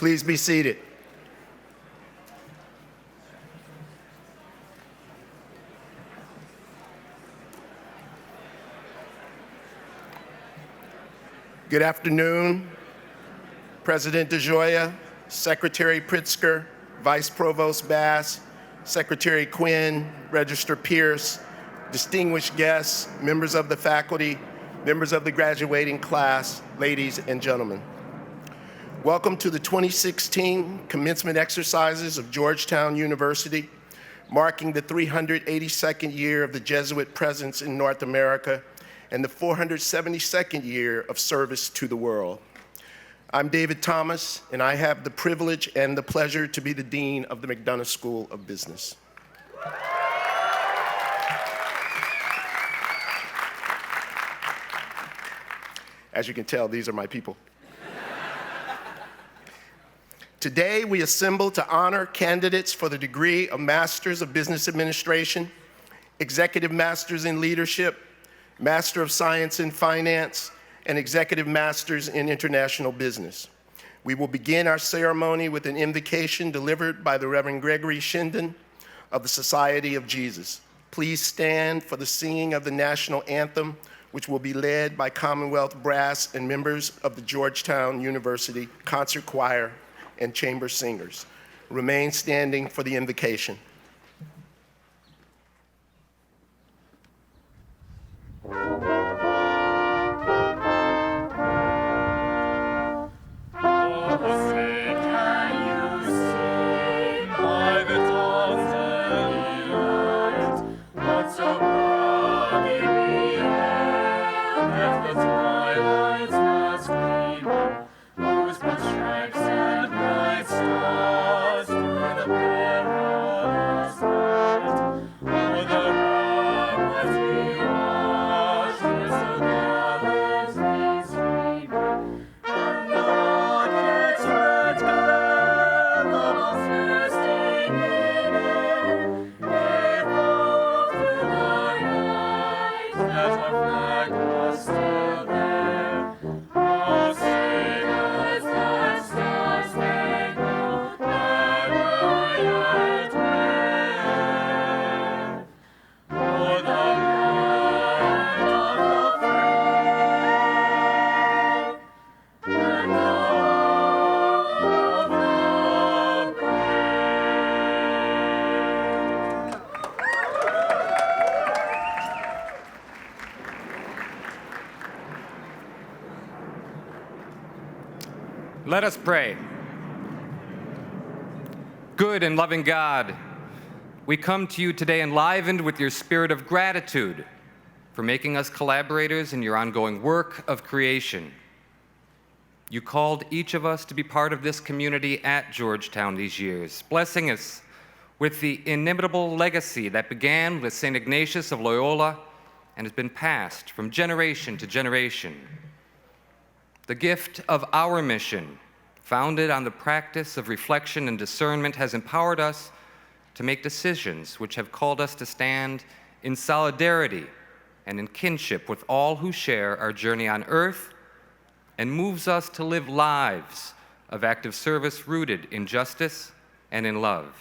Please be seated. Good afternoon, President DeGioia, Secretary Pritzker, Vice Provost Bass, Secretary Quinn, Registrar Pierce, distinguished guests, members of the faculty, members of the graduating class, ladies and gentlemen. Welcome to the 2016 commencement exercises of Georgetown University, marking the 382nd year of the Jesuit presence in North America and the 472nd year of service to the world. I'm David Thomas, and I have the privilege and the pleasure to be the Dean of the McDonough School of Business. As you can tell, these are my people. Today, we assemble to honor candidates for the degree of Masters of Business Administration, Executive Masters in Leadership, Master of Science in Finance, and Executive Masters in International Business. We will begin our ceremony with an invocation delivered by the Reverend Gregory Shinden of the Society of Jesus. Please stand for the singing of the national anthem, which will be led by Commonwealth Brass and members of the Georgetown University Concert Choir and Chamber Singers. Remain standing for the invocation. Let us pray. Good and loving God, we come to you today enlivened with your spirit of gratitude for making us collaborators in your ongoing work of creation. You called each of us to be part of this community at Georgetown these years, blessing us with the inimitable legacy that began with St. Ignatius of Loyola and has been passed from generation to generation. The gift of our mission, founded on the practice of reflection and discernment, has empowered us to make decisions which have called us to stand in solidarity and in kinship with all who share our journey on earth, and moves us to live lives of active service rooted in justice and in love.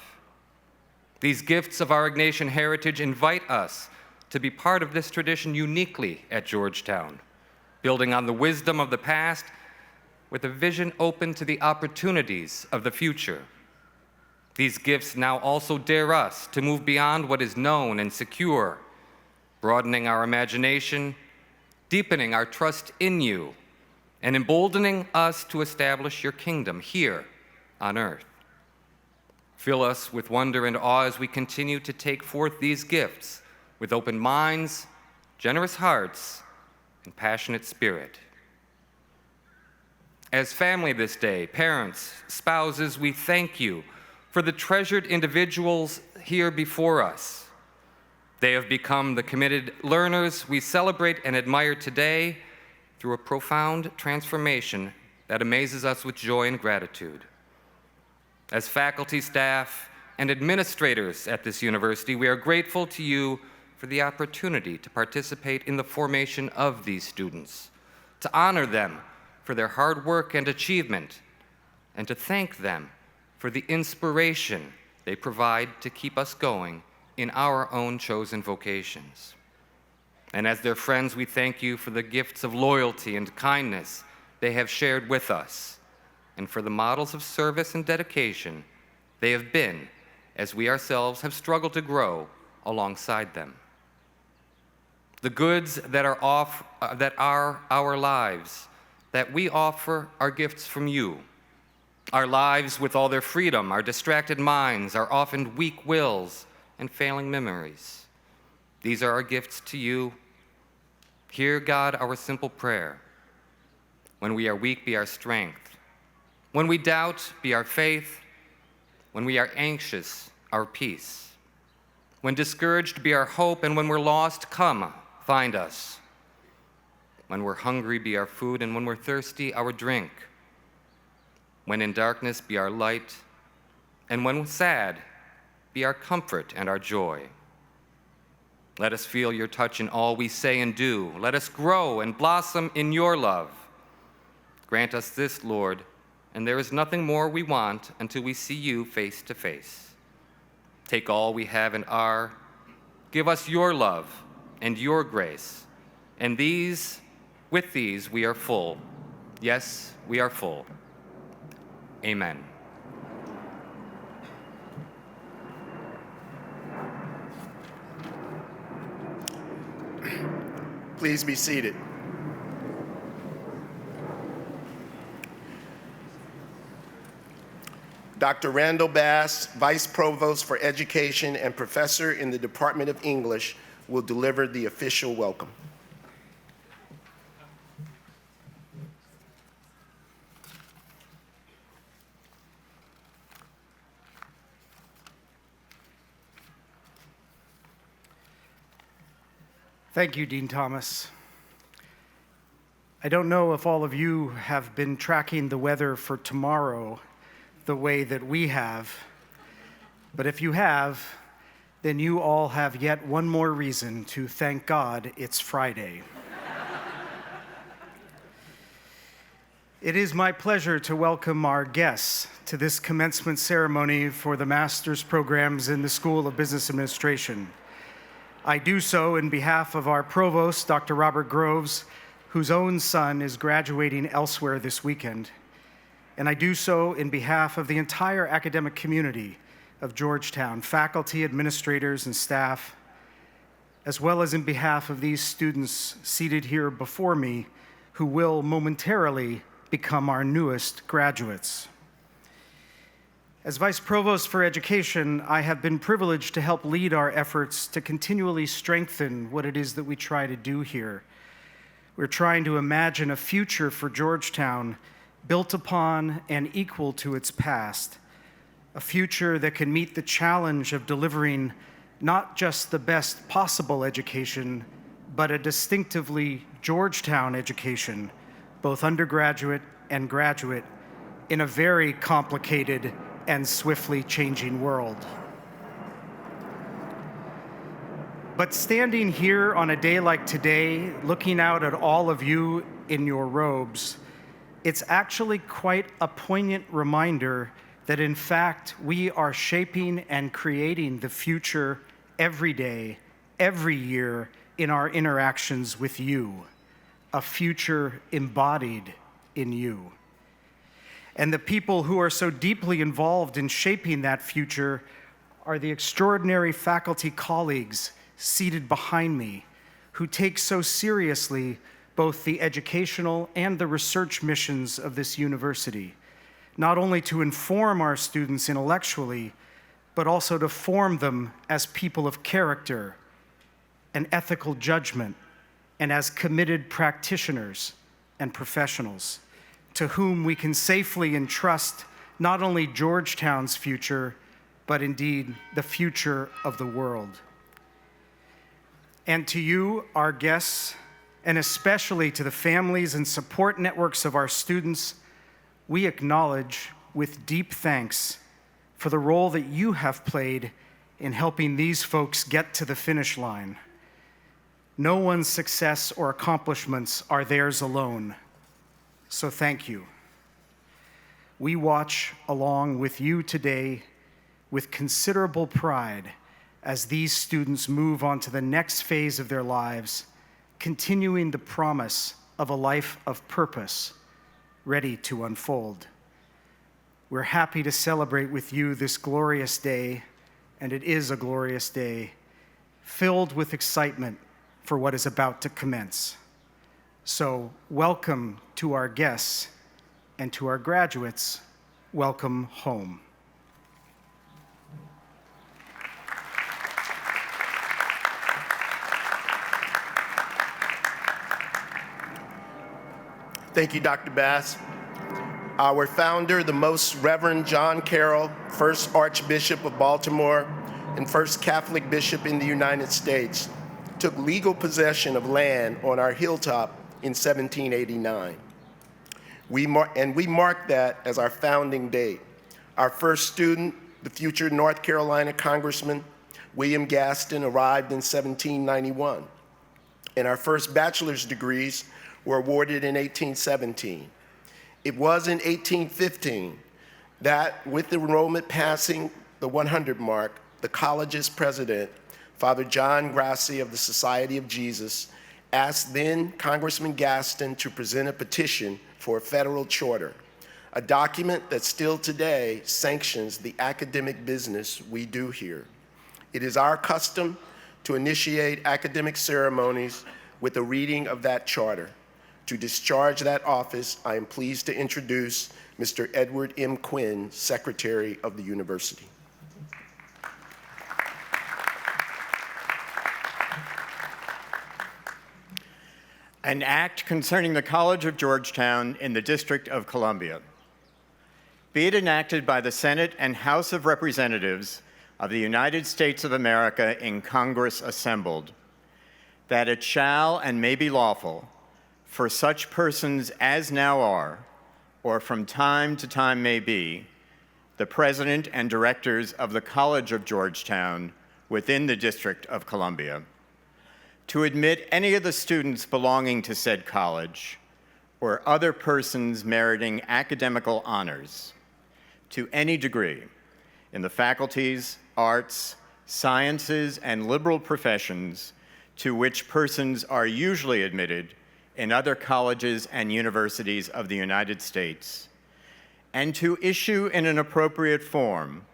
These gifts of our Ignatian heritage invite us to be part of this tradition uniquely at Georgetown, building on the wisdom of the past with a vision open to the opportunities of the future. These gifts now also dare us to move beyond what is known and secure, broadening our imagination, deepening our trust in you, and emboldening us to establish your kingdom here on earth. Fill us with wonder and awe as we continue to take forth these gifts with open minds, generous hearts, and passionate spirit. As family this day, parents, spouses, we thank you for the treasured individuals here before us. They have become the committed learners we celebrate and admire today through a profound transformation that amazes us with joy and gratitude. As faculty, staff, and administrators at this university, we are grateful to you for the opportunity to participate in the formation of these students, to honor them for their hard work and achievement, and to thank them for the inspiration they provide to keep us going in our own chosen vocations. And as their friends, we thank you for the gifts of loyalty and kindness they have shared with us, and for the models of service and dedication they have been as we ourselves have struggled to grow alongside them. The goods that are our lives that we offer are gifts from you. Our lives with all their freedom, our distracted minds, our often weak wills, and failing memories. These are our gifts to you. Hear, God, our simple prayer. When we are weak, be our strength. When we doubt, be our faith. When we are anxious, our peace. When discouraged, be our hope. And when we're lost, come, find us. When we're hungry, be our food. And when we're thirsty, our drink. When in darkness, be our light. And when sad, be our comfort and our joy. Let us feel your touch in all we say and do. Let us grow and blossom in your love. Grant us this, Lord, and there is nothing more we want until we see you face to face. Take all we have and are. Give us your love and your grace. And with these, we are full. Yes, we are full. Amen. Please be seated. Dr. Randall Bass, Vice Provost for Education and Professor in the Department of English, will deliver the official welcome. Thank you, Dean Thomas. I don't know if all of you have been tracking the weather for tomorrow the way that we have, but if you have, then you all have yet one more reason to thank God it's Friday. It is my pleasure to welcome our guests to this commencement ceremony for the master's programs in the School of Business Administration. I do so in behalf of our provost, Dr. Robert Groves, whose own son is graduating elsewhere this weekend. And I do so in behalf of the entire academic community of Georgetown, faculty, administrators, and staff, as well as in behalf of these students seated here before me who will momentarily become our newest graduates. As Vice Provost for Education, I have been privileged to help lead our efforts to continually strengthen what it is that we try to do here. We're trying to imagine a future for Georgetown built upon and equal to its past, a future that can meet the challenge of delivering not just the best possible education, but a distinctively Georgetown education, both undergraduate and graduate, in a very complicated and swiftly changing world. But standing here on a day like today, looking out at all of you in your robes, it's actually quite a poignant reminder that in fact we are shaping and creating the future every day, every year in our interactions with you, a future embodied in you. And the people who are so deeply involved in shaping that future are the extraordinary faculty colleagues seated behind me who take so seriously both the educational and the research missions of this university, not only to inform our students intellectually, but also to form them as people of character and ethical judgment and as committed practitioners and professionals, to whom we can safely entrust not only Georgetown's future, but indeed the future of the world. And to you, our guests, and especially to the families and support networks of our students, we acknowledge with deep thanks for the role that you have played in helping these folks get to the finish line. No one's success or accomplishments are theirs alone. So thank you. we watch along with you today with considerable pride as these students move on to the next phase of their lives, continuing the promise of a life of purpose ready to unfold. We're happy to celebrate with you this glorious day, and it is a glorious day, filled with excitement for what is about to commence. So welcome to our guests, and to our graduates, welcome home. Thank you, Dr. Bass. Our founder, the Most Reverend John Carroll, first Archbishop of Baltimore and first Catholic bishop in the United States, took legal possession of land on our hilltop in 1789. We mark that as our founding date. Our first student, the future North Carolina Congressman William Gaston, arrived in 1791, and our first bachelor's degrees were awarded in 1817. It was in 1815 that, with enrollment passing the 100 mark, the college's president, Father John Grassi of the Society of Jesus, asked then Congressman Gaston to present a petition for a federal charter, a document that still today sanctions the academic business we do here. It is our custom to initiate academic ceremonies with a reading of that charter. To discharge that office, I am pleased to introduce Mr. Edward M. Quinn, Secretary of the University. An act concerning the College of Georgetown in the District of Columbia. Be it enacted by the Senate and House of Representatives of the United States of America in Congress assembled, that it shall and may be lawful for such persons as now are, or from time to time may be, the President and Directors of the College of Georgetown within the District of Columbia, to admit any of the students belonging to said college or other persons meriting academical honors to any degree in the faculties, arts, sciences, and liberal professions to which persons are usually admitted in other colleges and universities of the United States, and to issue in an appropriate form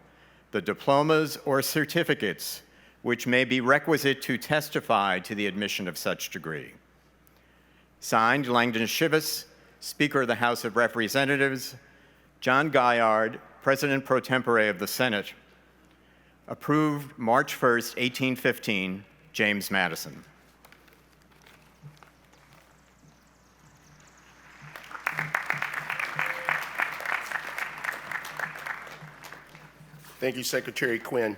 the diplomas or certificates which may be requisite to testify to the admission of such degree. Signed, Langdon Shivas, Speaker of the House of Representatives, John Gaillard, President pro tempore of the Senate. Approved March 1st, 1815, James Madison. Thank you, Secretary Quinn.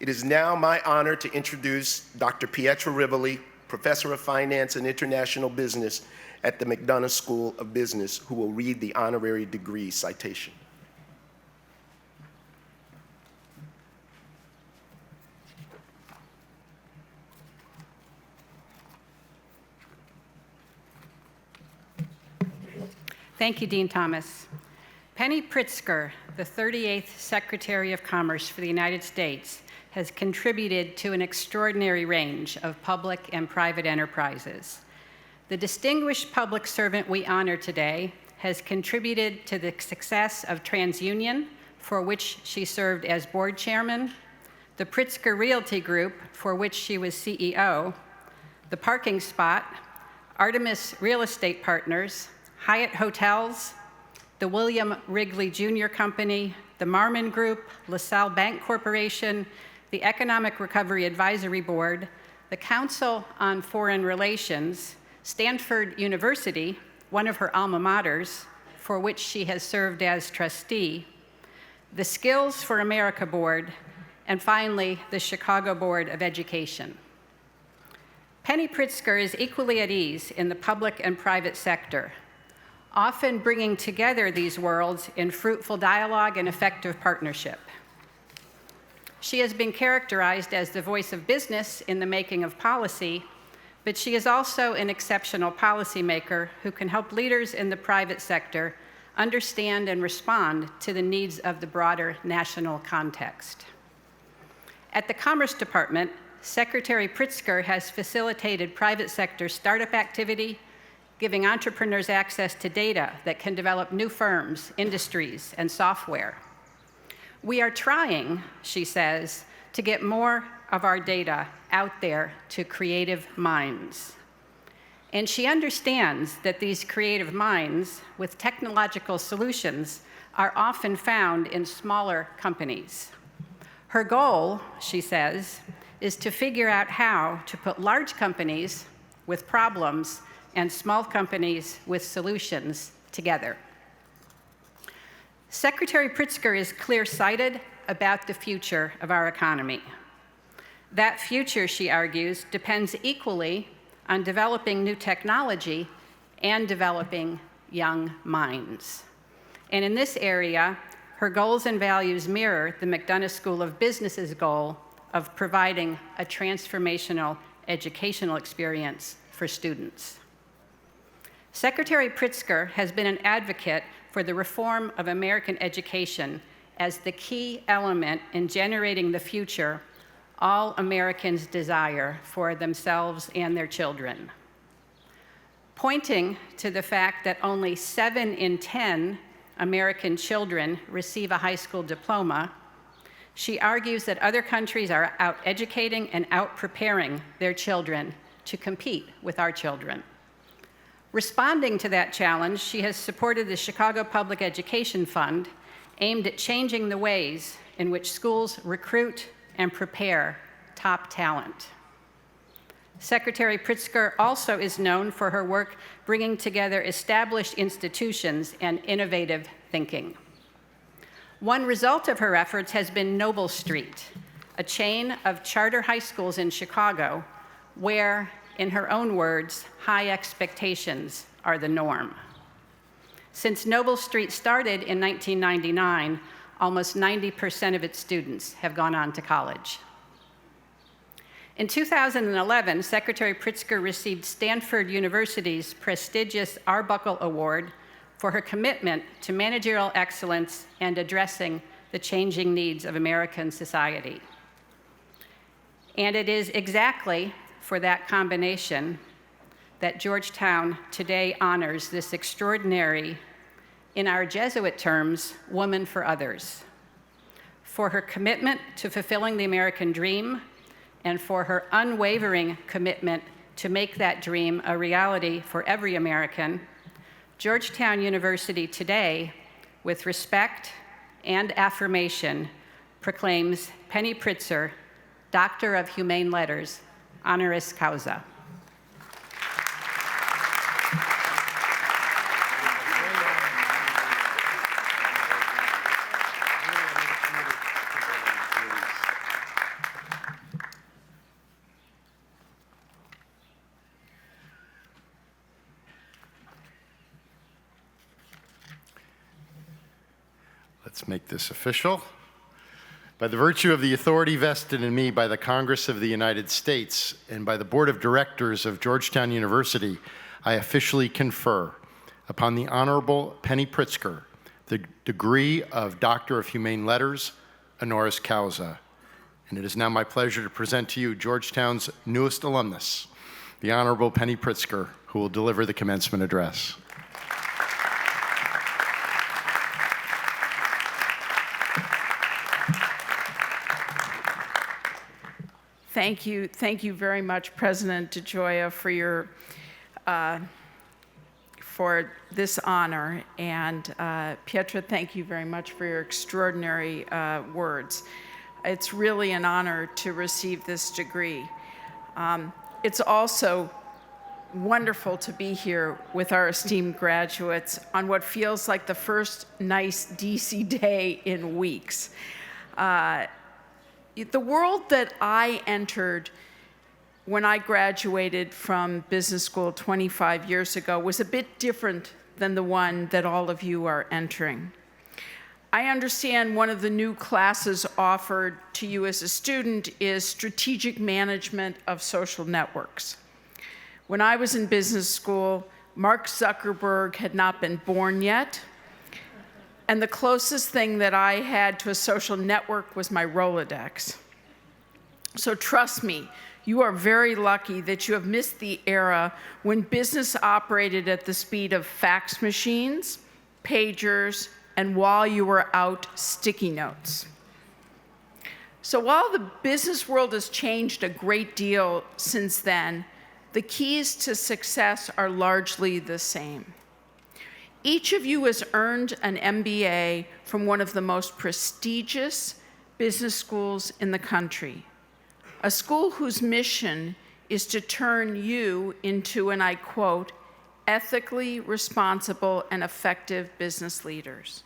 It is now my honor to introduce Dr. Pietra Rivoli, Professor of Finance and International Business at the McDonough School of Business, who will read the Honorary Degree citation. Thank you, Dean Thomas. Penny Pritzker, the 38th Secretary of Commerce for the United States, has contributed to an extraordinary range of public and private enterprises. The distinguished public servant we honor today has contributed to the success of TransUnion, for which she served as board chairman, the Pritzker Realty Group, for which she was CEO, the Parking Spot, Artemis Real Estate Partners, Hyatt Hotels, the William Wrigley Jr. Company, the Marmon Group, LaSalle Bank Corporation, the Economic Recovery Advisory Board, the Council on Foreign Relations, Stanford University, one of her alma maters, for which she has served as trustee, the Skills for America Board, and finally, the Chicago Board of Education. Penny Pritzker is equally at ease in the public and private sector, often bringing together these worlds in fruitful dialogue and effective partnership. She has been characterized as the voice of business in the making of policy, but she is also an exceptional policymaker who can help leaders in the private sector understand and respond to the needs of the broader national context. At the Commerce Department, Secretary Pritzker has facilitated private sector startup activity, giving entrepreneurs access to data that can develop new firms, industries, and software. We are trying, she says, to get more of our data out there to creative minds. And she understands that these creative minds with technological solutions are often found in smaller companies. Her goal, she says, is to figure out how to put large companies with problems and small companies with solutions together. Secretary Pritzker is clear-sighted about the future of our economy. That future, she argues, depends equally on developing new technology and developing young minds. And in this area, her goals and values mirror the McDonough School of Business's goal of providing a transformational educational experience for students. Secretary Pritzker has been an advocate for the reform of American education as the key element in generating the future all Americans desire for themselves and their children. Pointing to the fact that only 7 in 10 American children receive a high school diploma, she argues that other countries are out-educating and out-preparing their children to compete with our children. Responding to that challenge, she has supported the Chicago Public Education Fund, aimed at changing the ways in which schools recruit and prepare top talent. Secretary Pritzker also is known for her work bringing together established institutions and innovative thinking. One result of her efforts has been Noble Street, a chain of charter high schools in Chicago where, in her own words, high expectations are the norm. Since Noble Street started in 1999, almost 90% of its students have gone on to college. In 2011, Secretary Pritzker received Stanford University's prestigious Arbuckle Award for her commitment to managerial excellence and addressing the changing needs of American society. And it is exactly for that combination that Georgetown today honors this extraordinary, in our Jesuit terms, woman for others, for her commitment to fulfilling the American dream and for her unwavering commitment to make that dream a reality for every American. Georgetown University today, with respect and affirmation, proclaims Penny Pritzker, Doctor of Humane Letters, honoris causa. Let's make this official. By the virtue of the authority vested in me by the Congress of the United States and by the Board of Directors of Georgetown University, I officially confer upon the Honorable Penny Pritzker the degree of Doctor of Humane Letters, honoris causa. And it is now my pleasure to present to you Georgetown's newest alumnus, the Honorable Penny Pritzker, who will deliver the commencement address. Thank you very much, President DeGioia, for this honor, and Pietra, thank you very much for your extraordinary words. It's really an honor to receive this degree. It's also wonderful to be here with our esteemed graduates on what feels like the first nice DC day in weeks. The world that I entered when I graduated from business school 25 years ago was a bit different than the one that all of you are entering. I understand one of the new classes offered to you as a student is strategic management of social networks. When I was in business school, Mark Zuckerberg had not been born yet, And the closest thing that I had to a social network was my Rolodex. So trust me, you are very lucky that you have missed the era when business operated at the speed of fax machines, pagers, and while you were out, sticky notes. So while the business world has changed a great deal since then, the keys to success are largely the same. Each of you has earned an MBA from one of the most prestigious business schools in the country, a school whose mission is to turn you into, and I quote, ethically responsible and effective business leaders.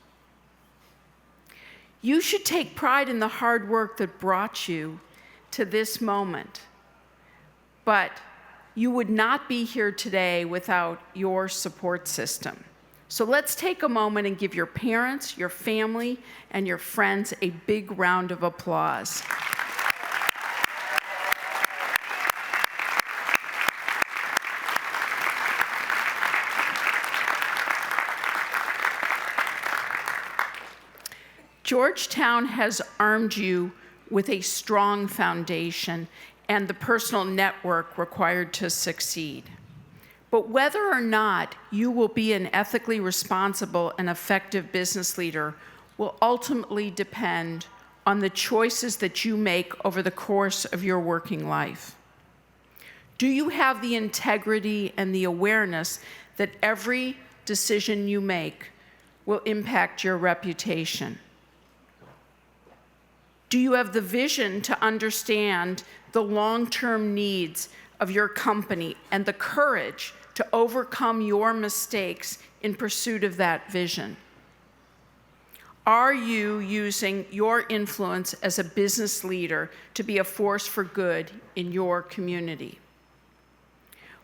You should take pride in the hard work that brought you to this moment, but you would not be here today without your support system. So let's take a moment and give your parents, your family, and your friends a big round of applause. Georgetown has armed you with a strong foundation and the personal network required to succeed. But whether or not you will be an ethically responsible and effective business leader will ultimately depend on the choices that you make over the course of your working life. Do you have the integrity and the awareness that every decision you make will impact your reputation? Do you have the vision to understand the long-term needs of your company and the courage to overcome your mistakes in pursuit of that vision? Are you using your influence as a business leader to be a force for good in your community?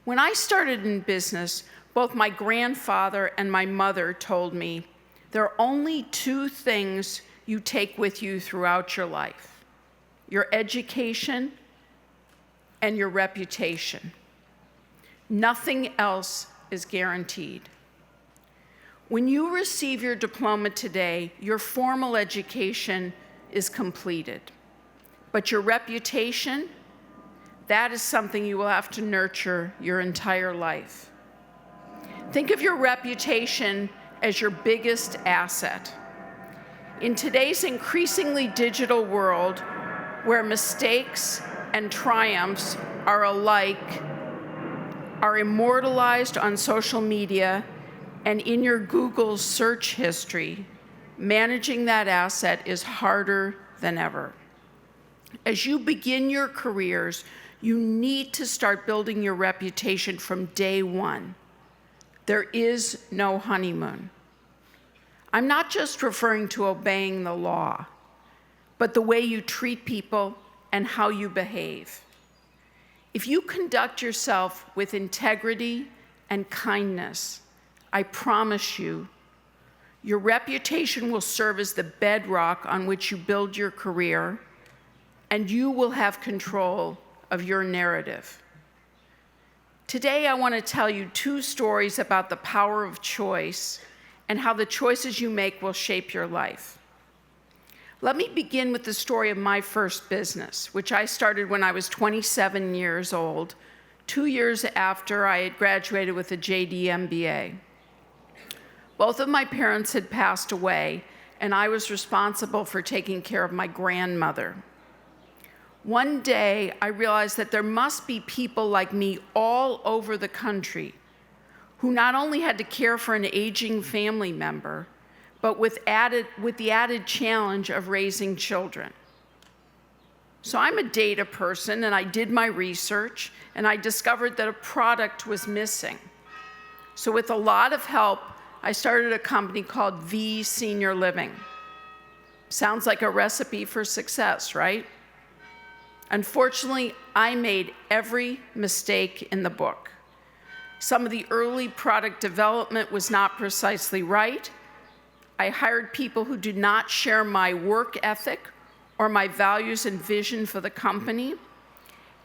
When I started in business, both my grandfather and my mother told me, there are only two things you take with you throughout your life: your education and your reputation. Nothing else is guaranteed. When you receive your diploma today, your formal education is completed. But your reputation, that is something you will have to nurture your entire life. Think of your reputation as your biggest asset. In today's increasingly digital world, where mistakes and triumphs are immortalized on social media and in your Google search history, managing that asset is harder than ever. As you begin your careers, you need to start building your reputation from day one. There is no honeymoon. I'm not just referring to obeying the law, but the way you treat people and how you behave. If you conduct yourself with integrity and kindness, I promise you, your reputation will serve as the bedrock on which you build your career, and you will have control of your narrative. Today, I want to tell you two stories about the power of choice and how the choices you make will shape your life. Let me begin with the story of my first business, which I started when I was 27 years old, 2 years after I had graduated with a JD MBA. Both of my parents had passed away, and I was responsible for taking care of my grandmother. One day, I realized that there must be people like me all over the country who not only had to care for an aging family member, but with the added challenge of raising children. So I'm a data person, and I did my research, and I discovered that a product was missing. So with a lot of help, I started a company called V Senior Living. Sounds like a recipe for success, right? Unfortunately, I made every mistake in the book. Some of the early product development was not precisely right. I hired people who did not share my work ethic or my values and vision for the company.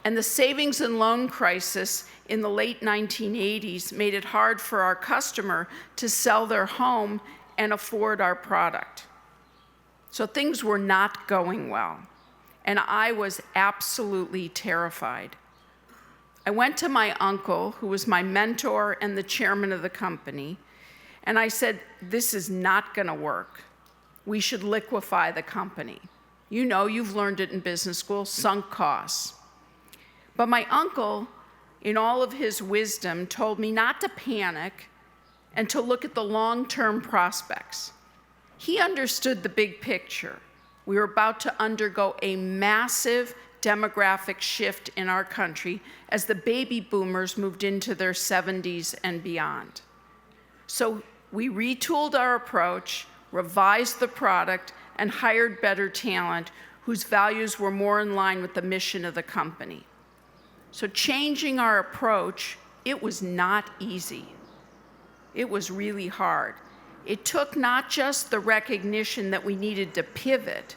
And the savings and loan crisis in the late 1980s made it hard for our customer to sell their home and afford our product. So things were not going well, and I was absolutely terrified. I went to my uncle, who was my mentor and the chairman of the company, and I said, "This is not going to work. We should liquefy the company." You know, you've learned it in business school, sunk costs. But my uncle, in all of his wisdom, told me not to panic and to look at the long-term prospects. He understood the big picture. We were about to undergo a massive demographic shift in our country as the baby boomers moved into their 70s and beyond. So we retooled our approach, revised the product, and hired better talent whose values were more in line with the mission of the company. So changing our approach, it was not easy. It was really hard. It took not just the recognition that we needed to pivot,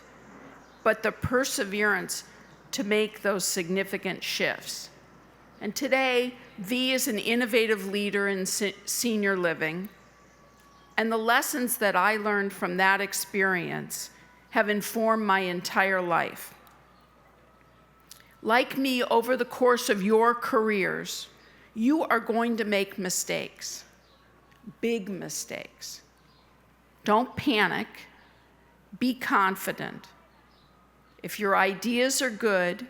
but the perseverance to make those significant shifts. And today, V is an innovative leader in senior living, and the lessons that I learned from that experience have informed my entire life. Like me, over the course of your careers, you are going to make mistakes, big mistakes. Don't panic, be confident. If your ideas are good,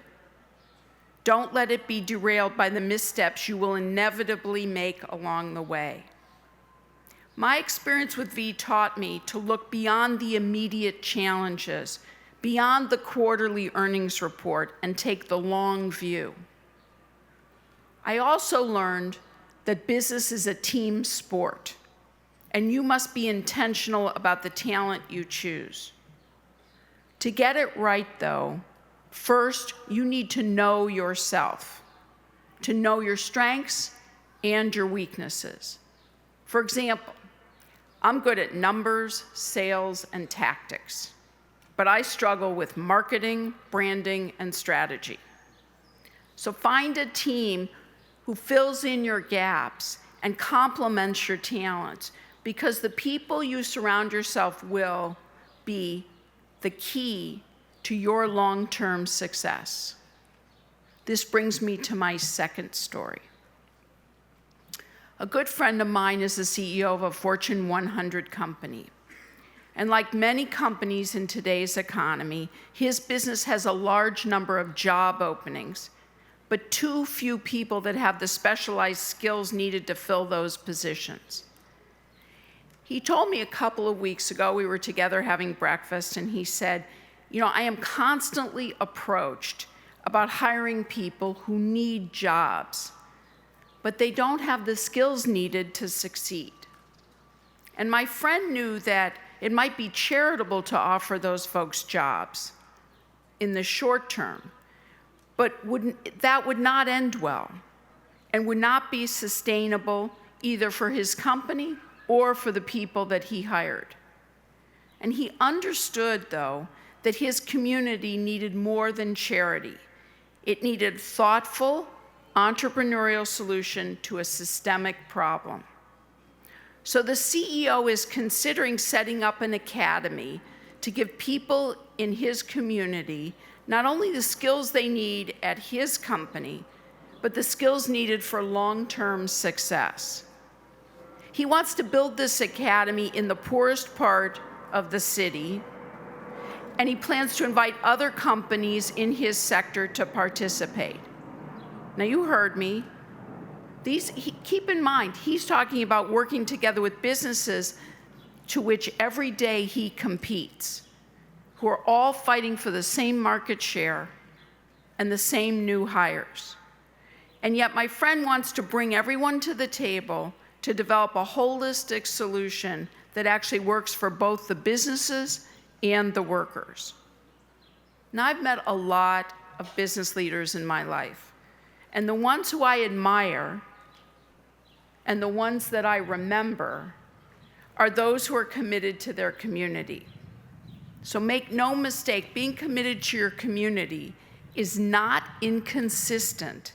don't let it be derailed by the missteps you will inevitably make along the way. My experience with V taught me to look beyond the immediate challenges, beyond the quarterly earnings report, and take the long view. I also learned that business is a team sport, and you must be intentional about the talent you choose. To get it right, though, first, you need to know yourself, to know your strengths and your weaknesses. For example, I'm good at numbers, sales, and tactics, but I struggle with marketing, branding, and strategy. So find a team who fills in your gaps and complements your talents, because the people you surround yourself will be the key to your long-term success. This brings me to my second story. A good friend of mine is the CEO of a Fortune 100 company. And like many companies in today's economy, his business has a large number of job openings, but too few people that have the specialized skills needed to fill those positions. He told me a couple of weeks ago, we were together having breakfast, and he said, I am constantly approached about hiring people who need jobs, but they don't have the skills needed to succeed. And my friend knew that it might be charitable to offer those folks jobs in the short term, but that would not end well and would not be sustainable either for his company or for the people that he hired. And he understood, though, that his community needed more than charity. It needed thoughtful, entrepreneurial solution to a systemic problem. So the CEO is considering setting up an academy to give people in his community not only the skills they need at his company, but the skills needed for long-term success. He wants to build this academy in the poorest part of the city, and he plans to invite other companies in his sector to participate. Now, you heard me. Keep in mind, he's talking about working together with businesses to which every day he competes, who are all fighting for the same market share and the same new hires. And yet my friend wants to bring everyone to the table to develop a holistic solution that actually works for both the businesses and the workers. Now, I've met a lot of business leaders in my life, and the ones who I admire and the ones that I remember are those who are committed to their community. So make no mistake, being committed to your community is not inconsistent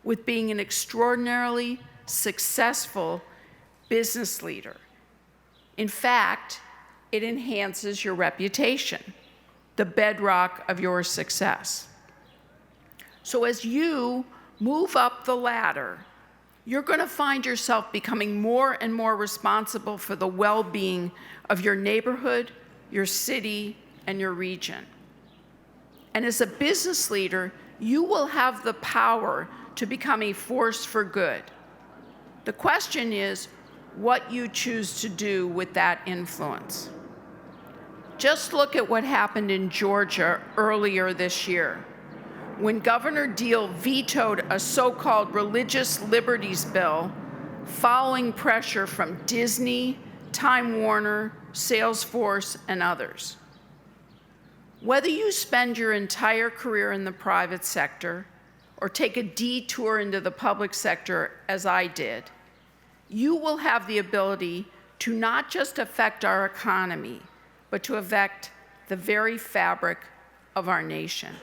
with being an extraordinarily successful business leader. In fact, it enhances your reputation, the bedrock of your success. So as you move up the ladder, you're going to find yourself becoming more and more responsible for the well-being of your neighborhood, your city, and your region. And as a business leader, you will have the power to become a force for good. The question is what you choose to do with that influence. Just look at what happened in Georgia earlier this year, when Governor Deal vetoed a so-called religious liberties bill following pressure from Disney, Time Warner, Salesforce, and others. Whether you spend your entire career in the private sector or take a detour into the public sector, as I did, you will have the ability to not just affect our economy, but to affect the very fabric of our nation.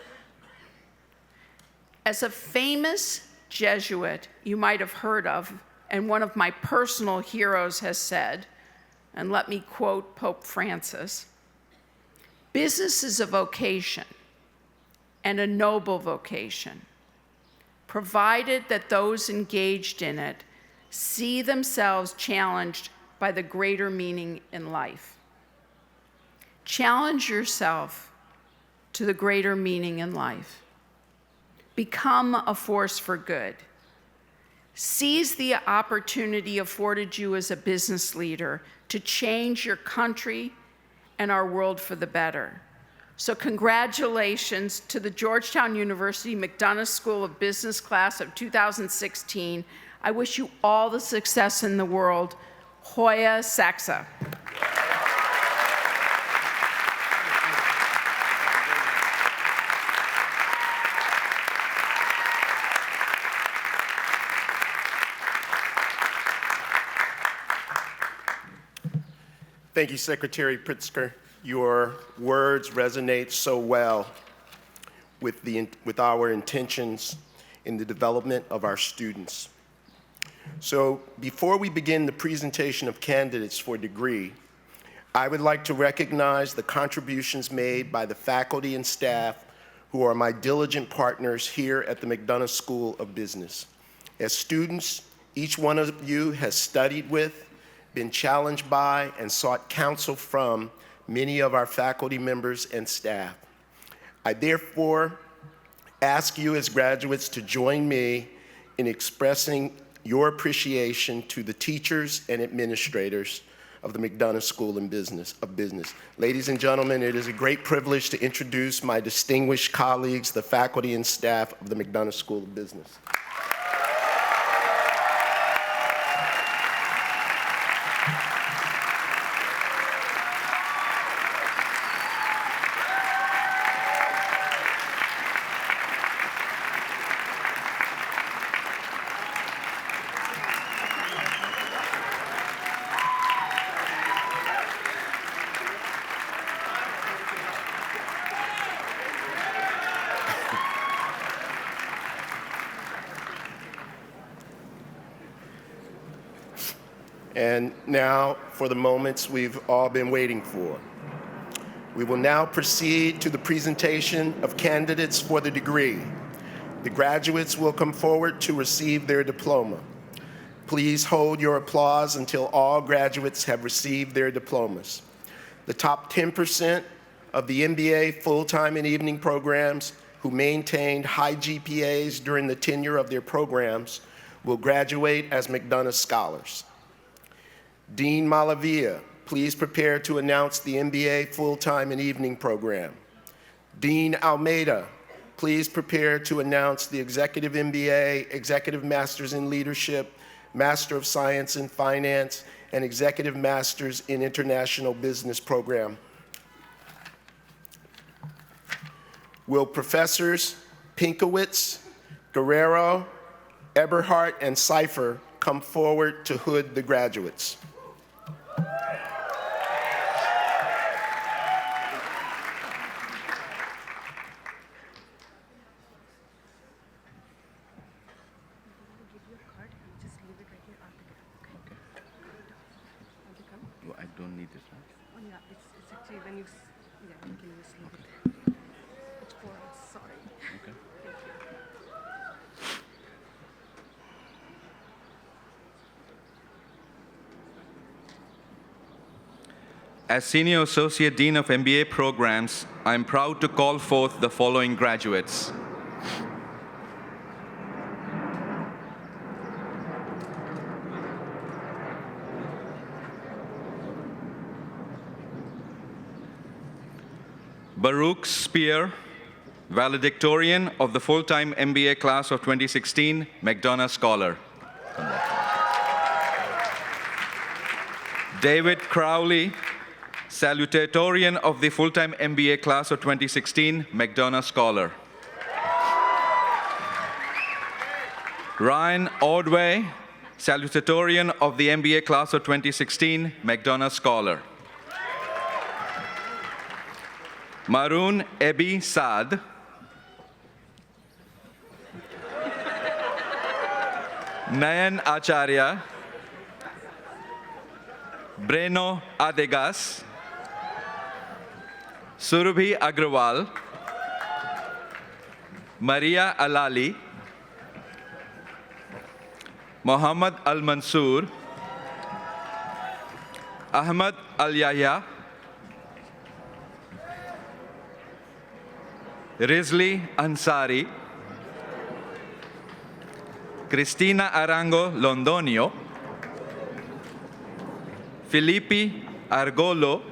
As a famous Jesuit you might have heard of, and one of my personal heroes has said, and let me quote Pope Francis, "Business is a vocation, and a noble vocation, provided that those engaged in it see themselves challenged by the greater meaning in life." Challenge yourself to the greater meaning in life. Become a force for good. Seize the opportunity afforded you as a business leader to change your country and our world for the better. So congratulations to the Georgetown University McDonough School of Business class of 2016. I wish you all the success in the world. Hoya Saxa. Thank you, Secretary Pritzker. Your words resonate so well with our intentions in the development of our students. So before we begin the presentation of candidates for degree, I would like to recognize the contributions made by the faculty and staff who are my diligent partners here at the McDonough School of Business. As students, each one of you has studied with, been challenged by, and sought counsel from many of our faculty members and staff. I therefore ask you as graduates to join me in expressing your appreciation to the teachers and administrators of the McDonough School of Business. Ladies and gentlemen, it is a great privilege to introduce my distinguished colleagues, the faculty and staff of the McDonough School of Business. And now for the moments we've all been waiting for. We will now proceed to the presentation of candidates for the degree. The graduates will come forward to receive their diploma. Please hold your applause until all graduates have received their diplomas. The top 10% of the MBA full-time and evening programs who maintained high GPAs during the tenure of their programs will graduate as McDonough Scholars. Dean Malavia, please prepare to announce the MBA full-time and evening program. Dean Almeida, please prepare to announce the Executive MBA, Executive Masters in Leadership, Master of Science in Finance, and Executive Masters in International Business program. Will Professors Pinkowitz, Guerrero, Eberhardt, and Cipher come forward to hood the graduates? I don't this, right? Oh, yeah, it's actually when you, yeah, you can just leave it. It's for us, sorry. Okay. Thank you. As Senior Associate Dean of MBA Programs, I am proud to call forth the following graduates. Baruch Spear, valedictorian of the full-time MBA class of 2016, McDonough Scholar. David Crowley, salutatorian of the full-time MBA class of 2016, McDonough Scholar. Ryan Ordway, salutatorian of the MBA class of 2016, McDonough Scholar. Maroon Ebi Saad, Nayan Acharya, Breno Adegas, Surabhi Agrawal, Maria Alali, Mohammad Al Mansoor, Ahmad Al Yahya, Rizli Ansari, Cristina Arango Londonio, Filippi Argolo,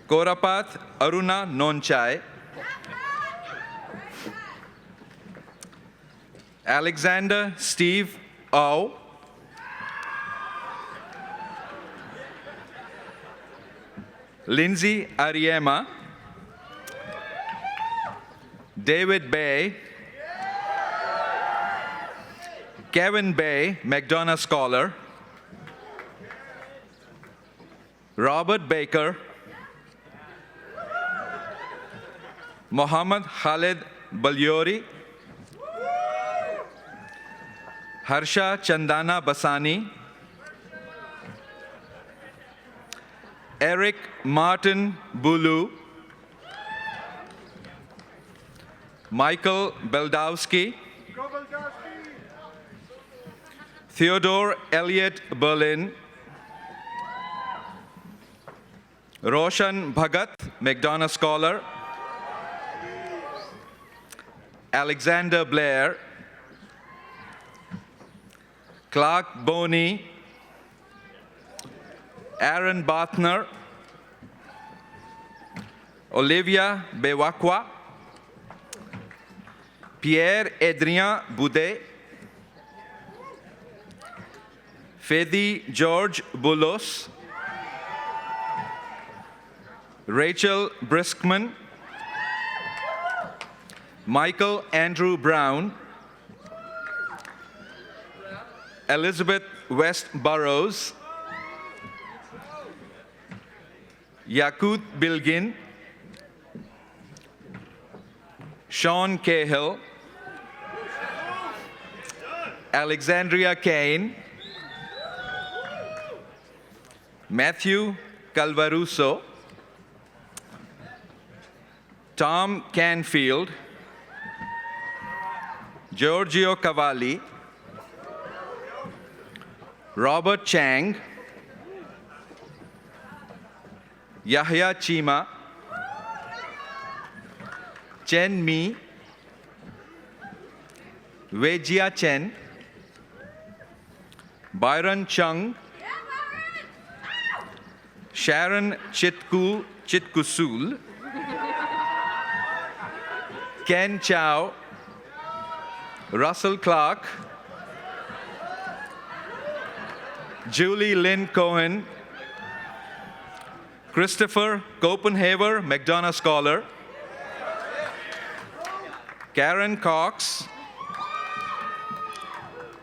Korapath Aruna Nonchai, Alexander Steve Au, Lindsay Ariema, David Bay, Kevin Bay, McDonough Scholar, Robert Baker, Mohammad Khalid Balyori, Harsha Chandana Basani, Eric Martin Bulu, Michael Beldowski, Theodore Elliott Berlin, Roshan Bhagat, McDonough Scholar, Alexander Blair, Clark Boney, Aaron Bathner, Olivia Bewakwa, Pierre-Adrien Boudet, Fedi George Boulos, Rachel Briskman, Michael Andrew Brown, Elizabeth West Burrows, Yakut Bilgin, Sean Cahill, Alexandria Kane, Matthew Calvaruso, Tom Canfield, Giorgio Cavalli, Robert Chang, Yahya Chima, Chen Mi, Wejia Chen, Byron Chung, Sharon Chitkusul, Ken Chow, Russell Clark, Julie Lynn Cohen, Christopher Copenhaver, McDonough Scholar, Karen Cox,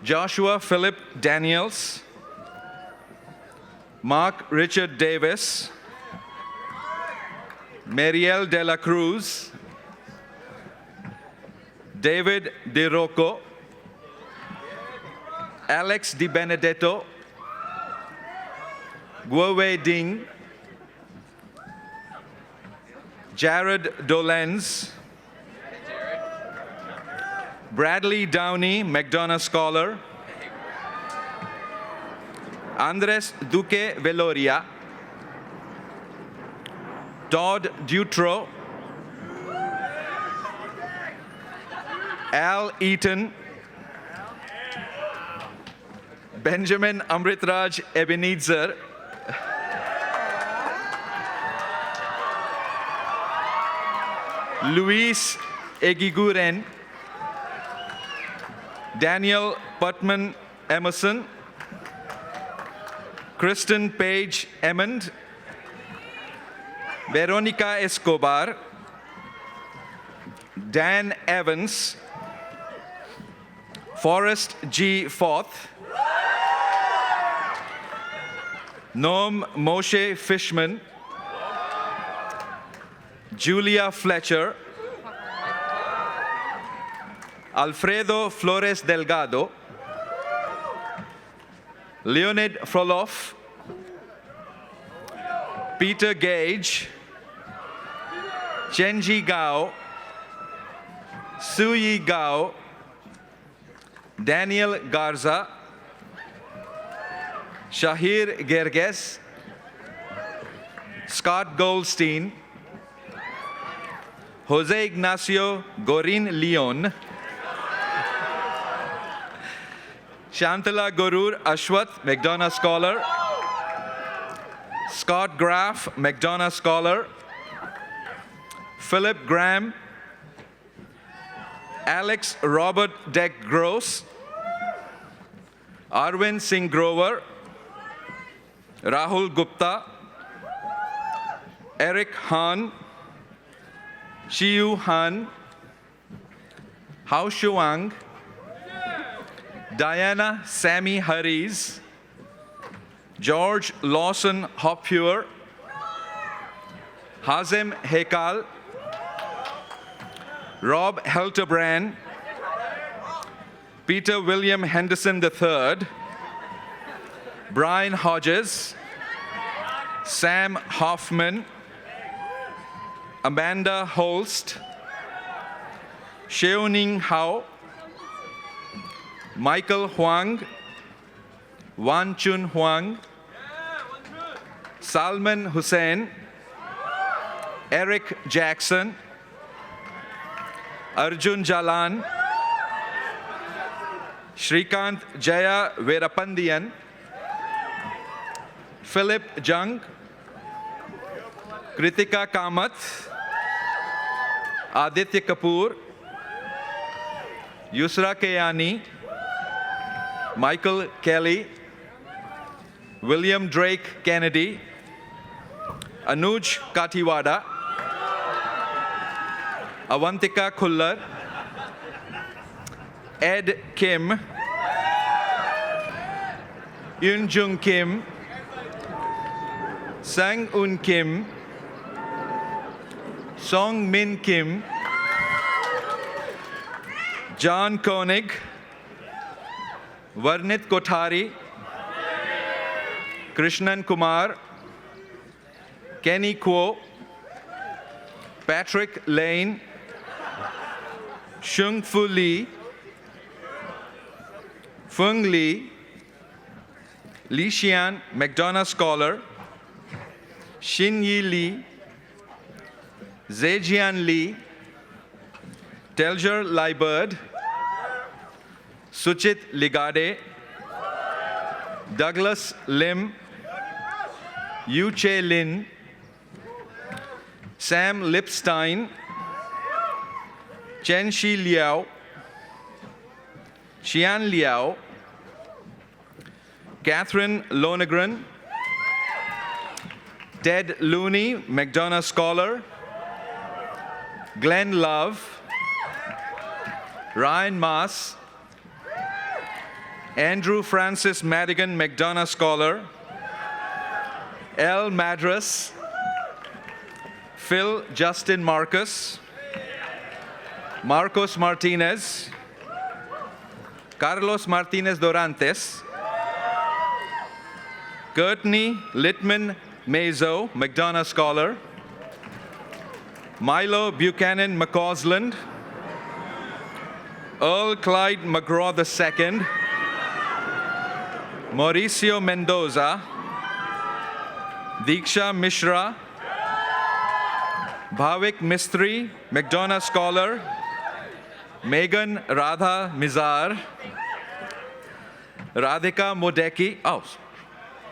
Joshua Philip Daniels, Mark Richard Davis, Mariel De La Cruz, David De Rocco, Alex Di Benedetto, Guowei Ding, Jared Dolenz, Bradley Downey, McDonough Scholar, Andres Duque Veloria, Todd Dutro, Al Eaton, Benjamin Amritraj Ebenezer, Luis Egiguren, Daniel Putman Emerson, Kristen Page Emmond, Veronica Escobar, Dan Evans, Forrest G. Forth, Noam Moshe Fishman, Julia Fletcher, Alfredo Flores Delgado, Leonid Frolov, Peter Gage, Chenji Gao, Suyi Gao, Daniel Garza, Shahir Gerges, Scott Goldstein, Jose Ignacio Gorin Leon, Shantala Gorur Ashwath, McDonough Scholar, Scott Graff, McDonough Scholar, Philip Graham, Alex Robert Deck Gross, Arvind Singh Grover, Rahul Gupta, Eric Han, Shiyu Han, Hao Shuang, Diana Sammy Harries, George Lawson Hopure, Hazem Hekal, Rob Helterbrand, Peter William Henderson III, Brian Hodges, Sam Hoffman, Amanda Holst, Sheoning Hao, Michael Huang, Wan Chun Huang, Salman Hussain, Eric Jackson, Arjun Jalan, Shrikant Jaya Verapandian, Philip Jung, Kritika Kamath, Aditya Kapoor, Yusra Kayani, Michael Kelly, William Drake Kennedy, Anuj Katiwada, Avantika Khullar, Ed Kim, Yun Jung Kim, Sang Un Kim, Song Min Kim, John Koenig, Varnit Kothari, Krishnan Kumar, Kenny Kuo, Patrick Lane, Shung Fu Lee, Feng Li, Li Xian, McDonough Scholar, Xin Yi Li, Zhejian Li, Telger Liebird, Suchit Ligade, Douglas Lim, Yu Che Lin, Sam Lipstein, Chen Shi Liao, Xian Liao, Catherine Lonegren, Ted Looney, McDonough Scholar, Glenn Love, Ryan Maas, Andrew Francis Madigan, McDonough Scholar, L. Madras, Phil Justin Marcus, Marcos Martinez, Carlos Martinez Dorantes, Courtney Littman Mazo, McDonough Scholar, Milo Buchanan McCausland, Earl Clyde McGraw II, Mauricio Mendoza, Diksha Mishra, Bhavik Mistry, McDonough Scholar, Megan Radha Mizar, Radhika Modeki,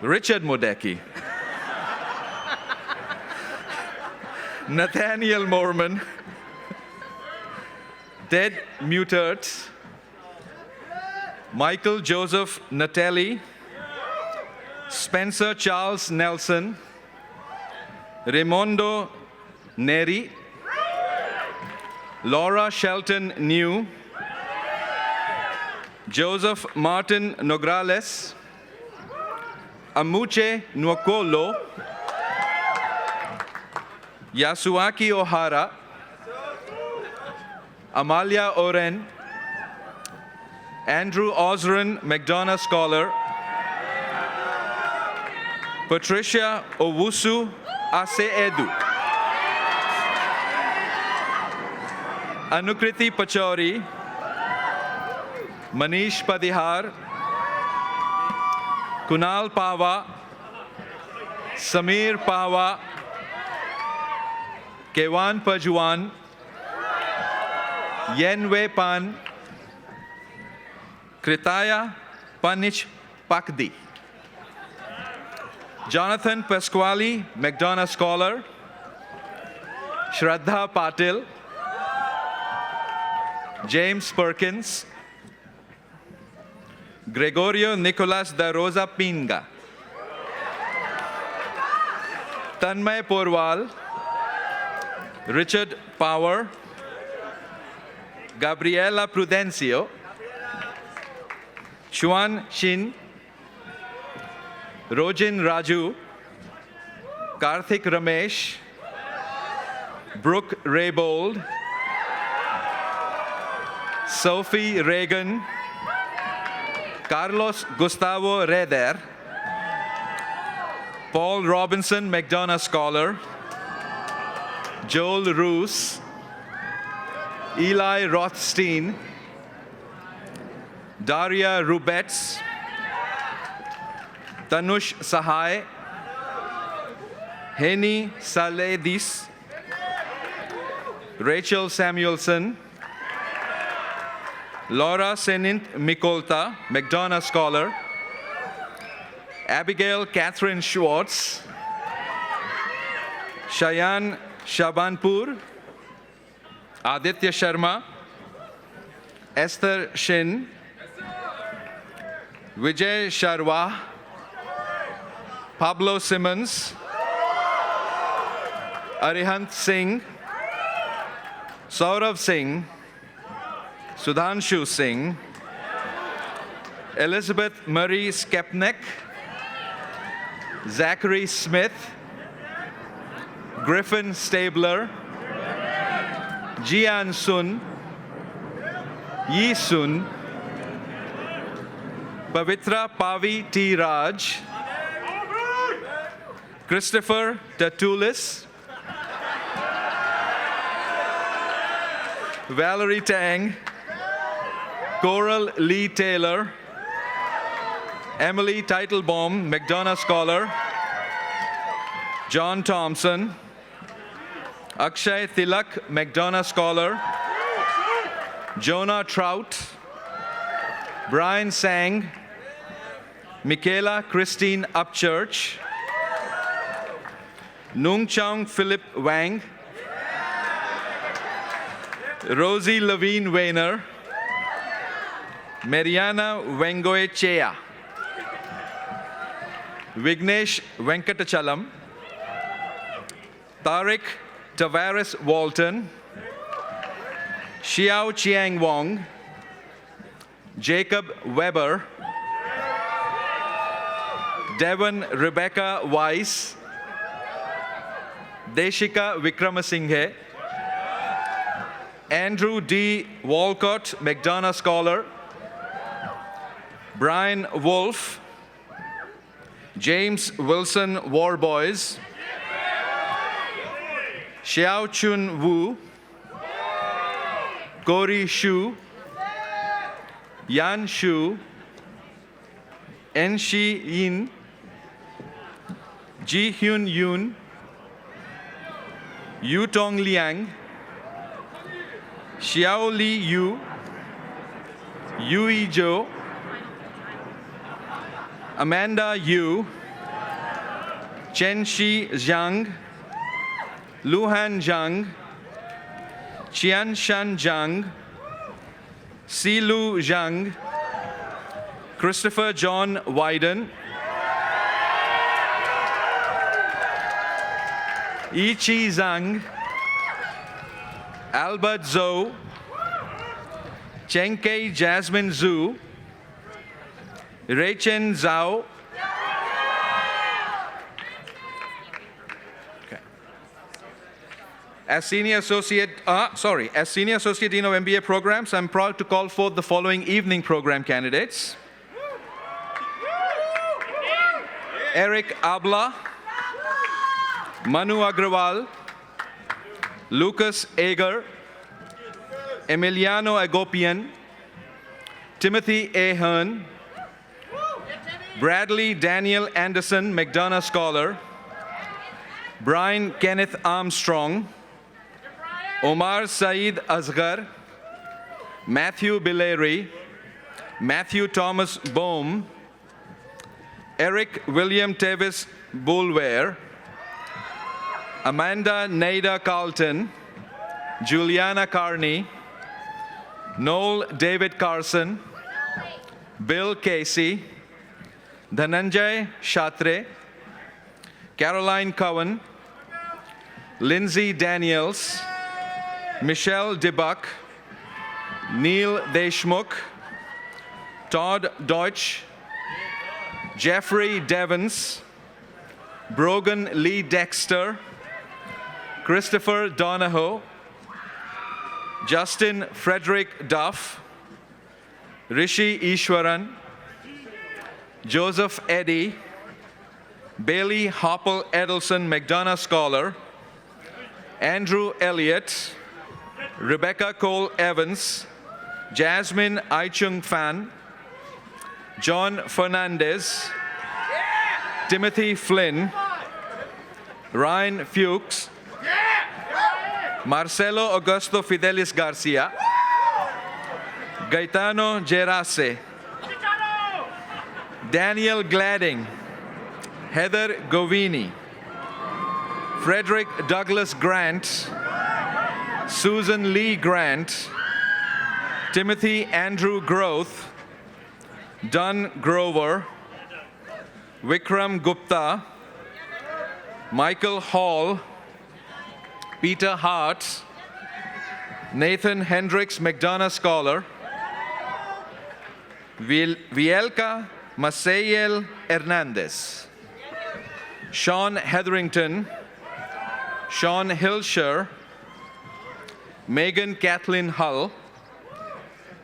Richard Modeki, Nathaniel Mormon, Ted Mutert, Michael Joseph Natelli, Spencer Charles Nelson, Raimondo Neri, Laura Shelton New, Joseph Martin Nograles, Amuche Nwokolo, Yasuaki Ohara, Amalia Oren, Andrew Osran McDonough Scholar, Patricia Owusu Aseedu, Anukriti Pachori, Manish Padihar, Kunal Pava, Samir Pava, Kewan Pajuan, Yenwei Pan, Kritaya Panich Pakdi, Jonathan Pasquale, McDonough Scholar, Shraddha Patil, James Perkins, Gregorio Nicolas da Rosa Pinga, Tanmay Porwal, Richard Power, Gabriela Prudencio, Chuan Shin, Rojin Raju, Karthik Ramesh, Brooke Raybold, Sophie Reagan, Carlos Gustavo Reder, Paul Robinson McDonough Scholar, Joel Roos, Eli Rothstein, Daria Rubets, Tanush Sahai, Heni Saledis, Rachel Samuelson, Laura Senint Mikolta, McDonough Scholar, Abigail Catherine Schwartz, Shayan Shabanpur, Aditya Sharma, Esther Shin, Vijay Sharwa, Pablo Simmons, Arihant Singh, Saurav Singh, Sudhanshu Singh, Elizabeth Marie Skepnek, Zachary Smith, Griffin Stabler, Jian Sun, Yi Sun, Pavitra Pavi T. Raj, Christopher Tatulis, Valerie Tang, Coral Lee Taylor, Emily Teitelbaum, McDonough Scholar, John Thompson, Akshay Tilak, McDonough Scholar, Jonah Trout, Brian Sang, Michaela Christine Upchurch, Nung Chong Philip Wang, Rosie Levine Weiner, Mariana Wengoechea, Vignesh Venkatachalam, Tariq Tavares Walton, Xiao Chiang Wong, Jacob Weber, Devon Rebecca Weiss, Deshika Vikramasinghe, Andrew D. Walcott, McDonough Scholar, Brian Wolf, James Wilson Warboys, Xiao Chun Wu, Corey Shu, Yan Shu, Enshi Yin, Ji Hyun Yoon, Yu Tong Liang, Xiao Li Yu, Yui Zhou, Amanda Yu, Chen Shi Zhang, Luhan Zhang, Qian Shan Zhang, Silu Zhang, Christopher John Wyden, Yiqi Zhang, Albert Zhou, Chenkei Jasmine Zhu, Reichen Zhao, As Senior Associate Dean of MBA Programs, I'm proud to call forth the following evening program candidates. Eric Abla, Manu Agrawal, Lucas Ager, Emiliano Agopian, Timothy Ahern, Bradley Daniel Anderson, McDonough Scholar, Brian Kenneth Armstrong, Omar Saeed Asghar, Matthew Billeri, Matthew Thomas Bohm, Eric William Tevis Boulware, Amanda Naida Carlton, Juliana Carney, Noel David Carson, Bill Casey, Dhananjay Shatre, Caroline Cowan, Lindsay Daniels, Michelle DeBuck, Neil Deshmukh, Todd Deutsch, Jeffrey Devens, Brogan Lee Dexter, Christopher Donahoe, Justin Frederick Duff, Rishi Ishwaran, Joseph Eddy, Bailey Hopple Edelson McDonough Scholar, Andrew Elliott, Rebecca Cole Evans, Jasmine Aichung Fan, John Fernandez, Timothy Flynn, Ryan Fuchs, Marcelo Augusto Fidelis Garcia, Gaetano Gerace, Daniel Gladding, Heather Govini, Frederick Douglas Grant, Susan Lee Grant, Timothy Andrew Groth, Dunn Grover, Vikram Gupta, Michael Hall, Peter Hart, Nathan Hendricks McDonough Scholar, Vielka Maciel Hernandez, Sean Hetherington, Sean Hilscher, Megan Kathleen Hull,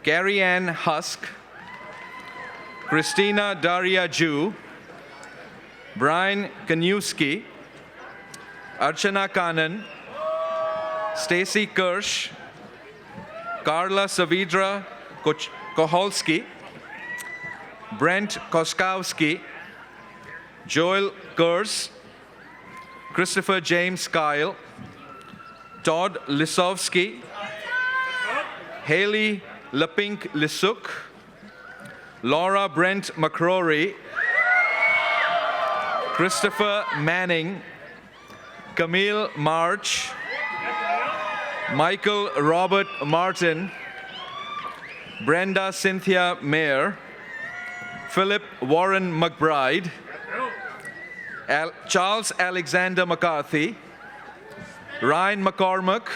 Carrie Ann Husk, Christina Daria Jew, Brian Kaniewski, Archana Kanan, Stacy Kirsch, Carla Savidra Koholski, Brent Koskowski, Joel Kurz, Christopher James Kyle, Todd Lisowski, Haley Lapink Lisuk, Laura Brent McCrory, Christopher Manning, Camille March, Michael Robert Martin, Brenda Cynthia Mayer, Philip Warren McBride, Charles Alexander McCarthy, Ryan McCormick,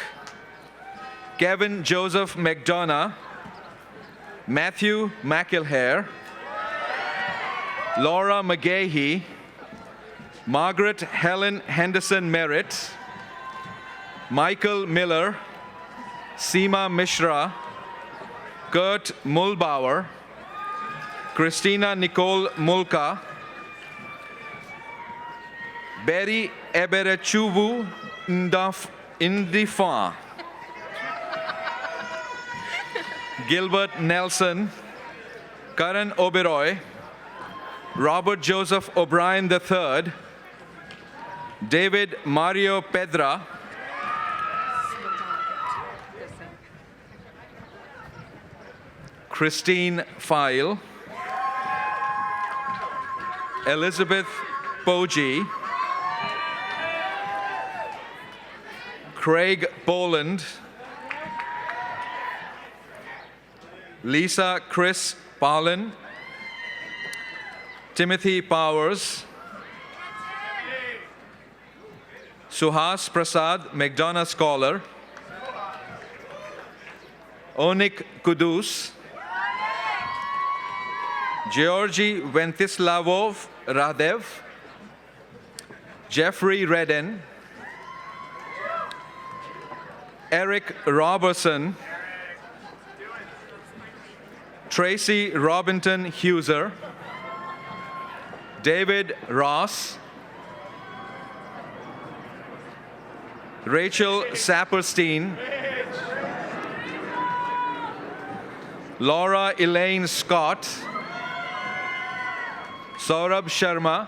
Kevin Joseph McDonough, Matthew McIlhair, Laura McGahey, Margaret Helen Henderson Merritt, Michael Miller, Seema Mishra, Kurt Mulbauer, Christina Nicole Mulka, Berry Eberechuvu Indifa, Gilbert Nelson, Karan Oberoi, Robert Joseph O'Brien III, David Mario Pedra, Christine File, Elizabeth Poggi, Craig Boland, Lisa Chris Palin, Timothy Powers, Suhas Prasad, McDonough Scholar, Onik Kudus, Georgy Ventislavov Radev, Jeffrey Redden, Eric Robertson, Tracy Robinson Huser, David Ross, Rachel Saperstein, Laura Elaine Scott, Saurabh Sharma,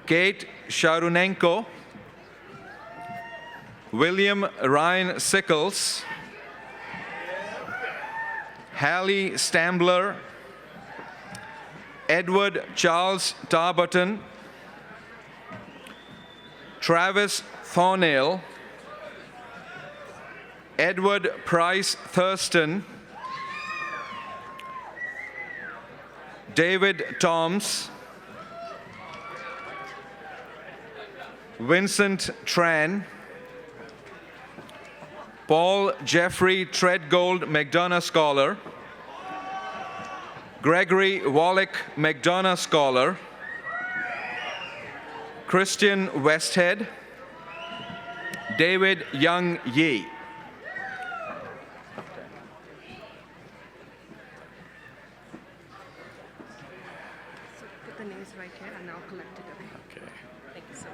Kate Sharunenko, William Ryan Sickles, Hallie Stambler, Edward Charles Tarbuton, Travis Thornhill, Edward Price Thurston, David Toms, Vincent Tran, Paul Jeffrey Treadgold McDonough Scholar, Gregory Wallach McDonough Scholar, Christian Westhead, David Young Yi. So put the names right here and I'll collect it. Okay. Thank you so much.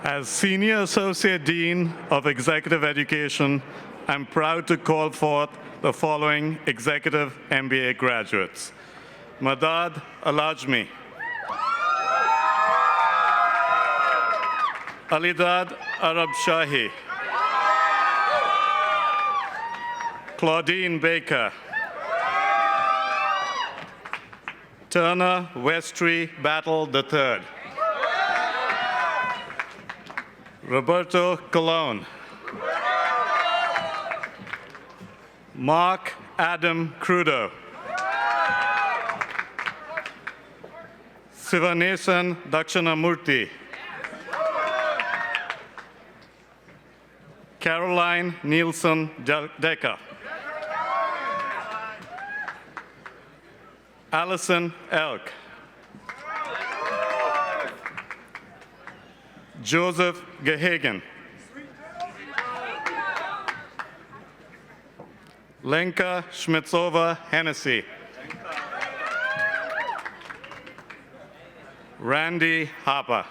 As Senior Associate Dean of Executive Education, I'm proud to call forth the following Executive MBA graduates. Madad Alajmi, Alidad Arab Shahi, Claudine Baker, Turner Westry Battle III, Roberto Colon, Mark Adam Crudo, Sivanesan Dakshinamurthy, Caroline Nielsen Decker, Allison Elk, Joseph Gehagen, Lenka Schmitzova Hennessy, Randy Harper,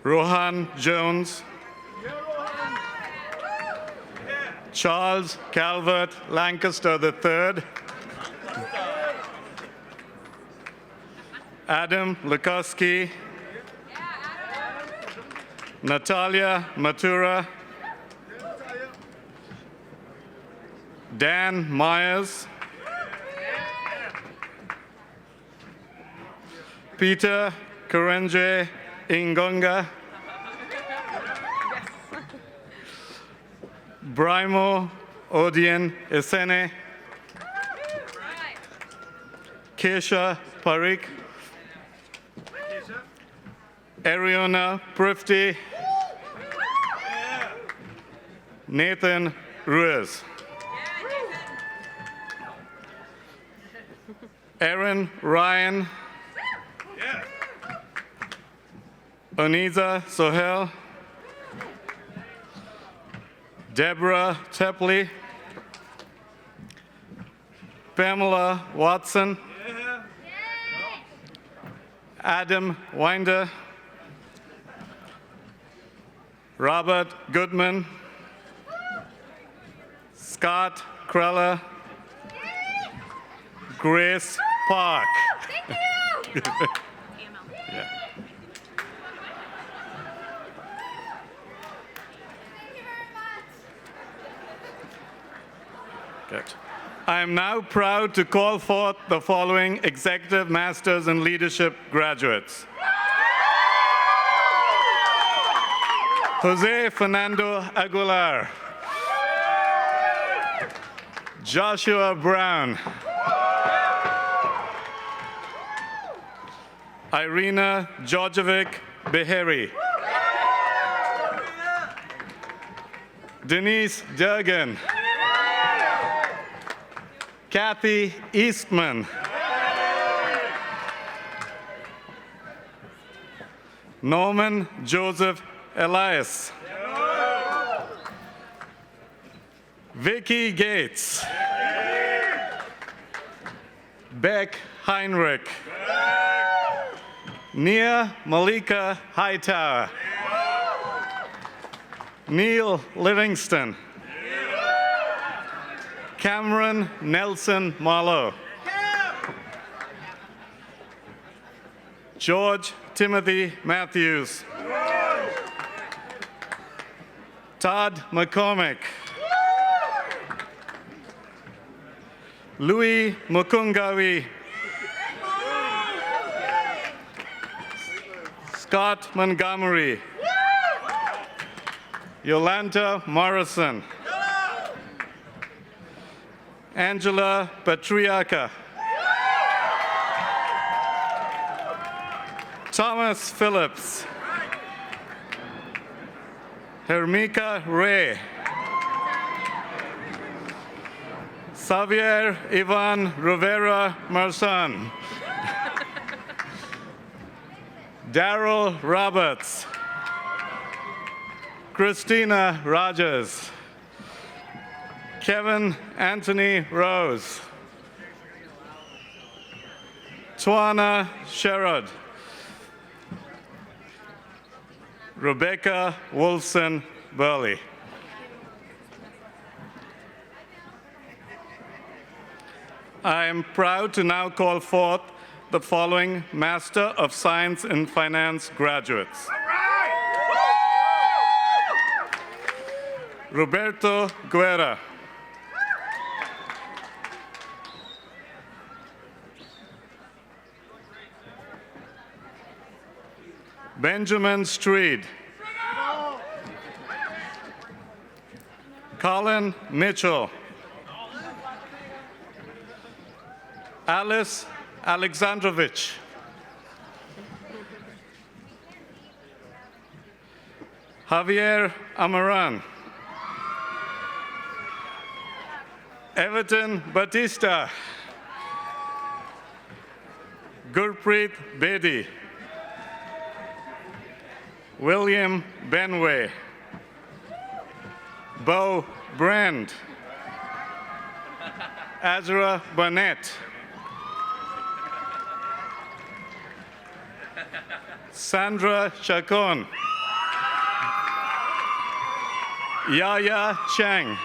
Rohan Jones, Charles Calvert Lancaster III, Adam Lukoski, Natalia Matura, Dan Myers, Peter Kurenje Ingonga, Brimo Odien Esene, Kesha Parikh, Ariana Prifty, Nathan Ruiz. Aaron Ryan. Oniza Sohail. Deborah Tepley. Pamela Watson. Adam Winder. Robert Goodman. Scott Kreller. Grace Park. Yeah. Good. I am now proud to call forth the following Executive Masters in Leadership graduates. Jose Fernando Aguilar. Joshua Brown. Irina Georgievic Beheri. Denise Durgan. Kathy Eastman. Norman Joseph Elias. Vicky Gates. Beck Heinrich. Nia Malika Hightower. Neil Livingston. Cameron Nelson Marlowe. George Timothy Matthews. Todd McCormick. Louis Mukungawi. Scott Montgomery. Yolanta Morrison. Angela Patriarca. Thomas Phillips. Hermika Ray. Xavier Ivan Rivera Marsan. Daryl Roberts. Christina Rogers. Kevin Anthony Rose. Twana Sherrod. Rebecca Wolfson Burley. I am proud to now call forth the following Master of Science in Finance graduates. Roberto Guerra. Benjamin Street. Colin Mitchell. Alice Alexandrovich. Javier Amaran. Everton Batista. Gurpreet Bedi. William Benway. Bo Brand. Azra Burnett. Sandra Chacon. Yaya Chang.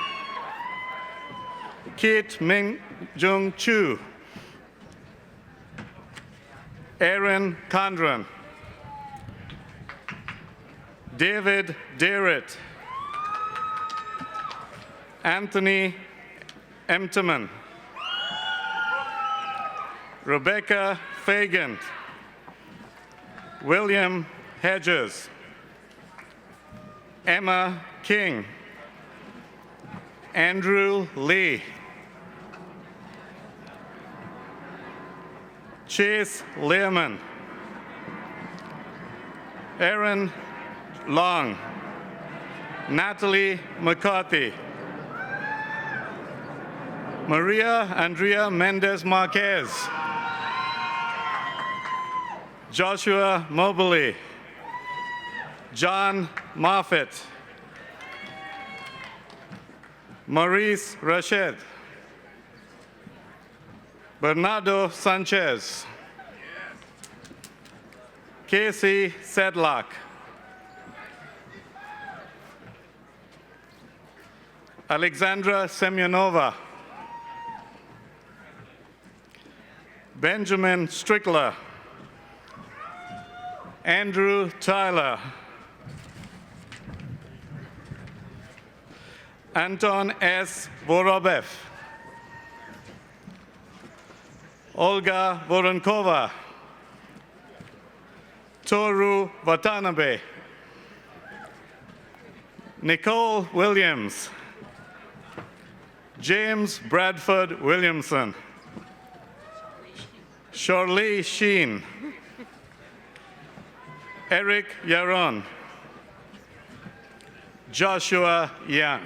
Kit Ming Jung Chu. Aaron Condren. David Derritt. Anthony Emterman. Rebecca Fagan. William Hedges. Emma King. Andrew Lee. Chase Lehrman. Aaron Long. Natalie McCarthy. Maria Andrea Mendez Marquez. Joshua Mobley. John Moffett. Maurice Rached. Bernardo Sanchez. Casey Sedlock. Alexandra Semyonova. Benjamin Strickler. Andrew Tyler. Anton S. Vorobev. Olga Voronkova. Toru Watanabe. Nicole Williams. James Bradford Williamson. Shirley Sheen. Eric Yaron. Joshua Young.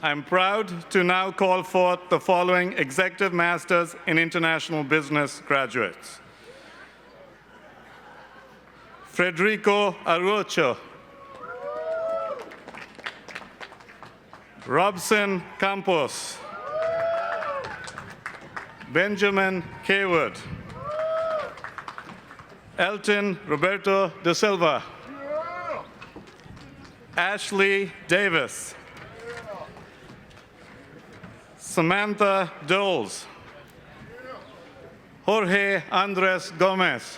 I'm proud to now call forth the following Executive Masters in International Business graduates. Federico Arucho. Robson Campos. Benjamin Kaywood. Elton Roberto de Silva. Ashley Davis. Samantha Doles. Jorge Andres Gomez.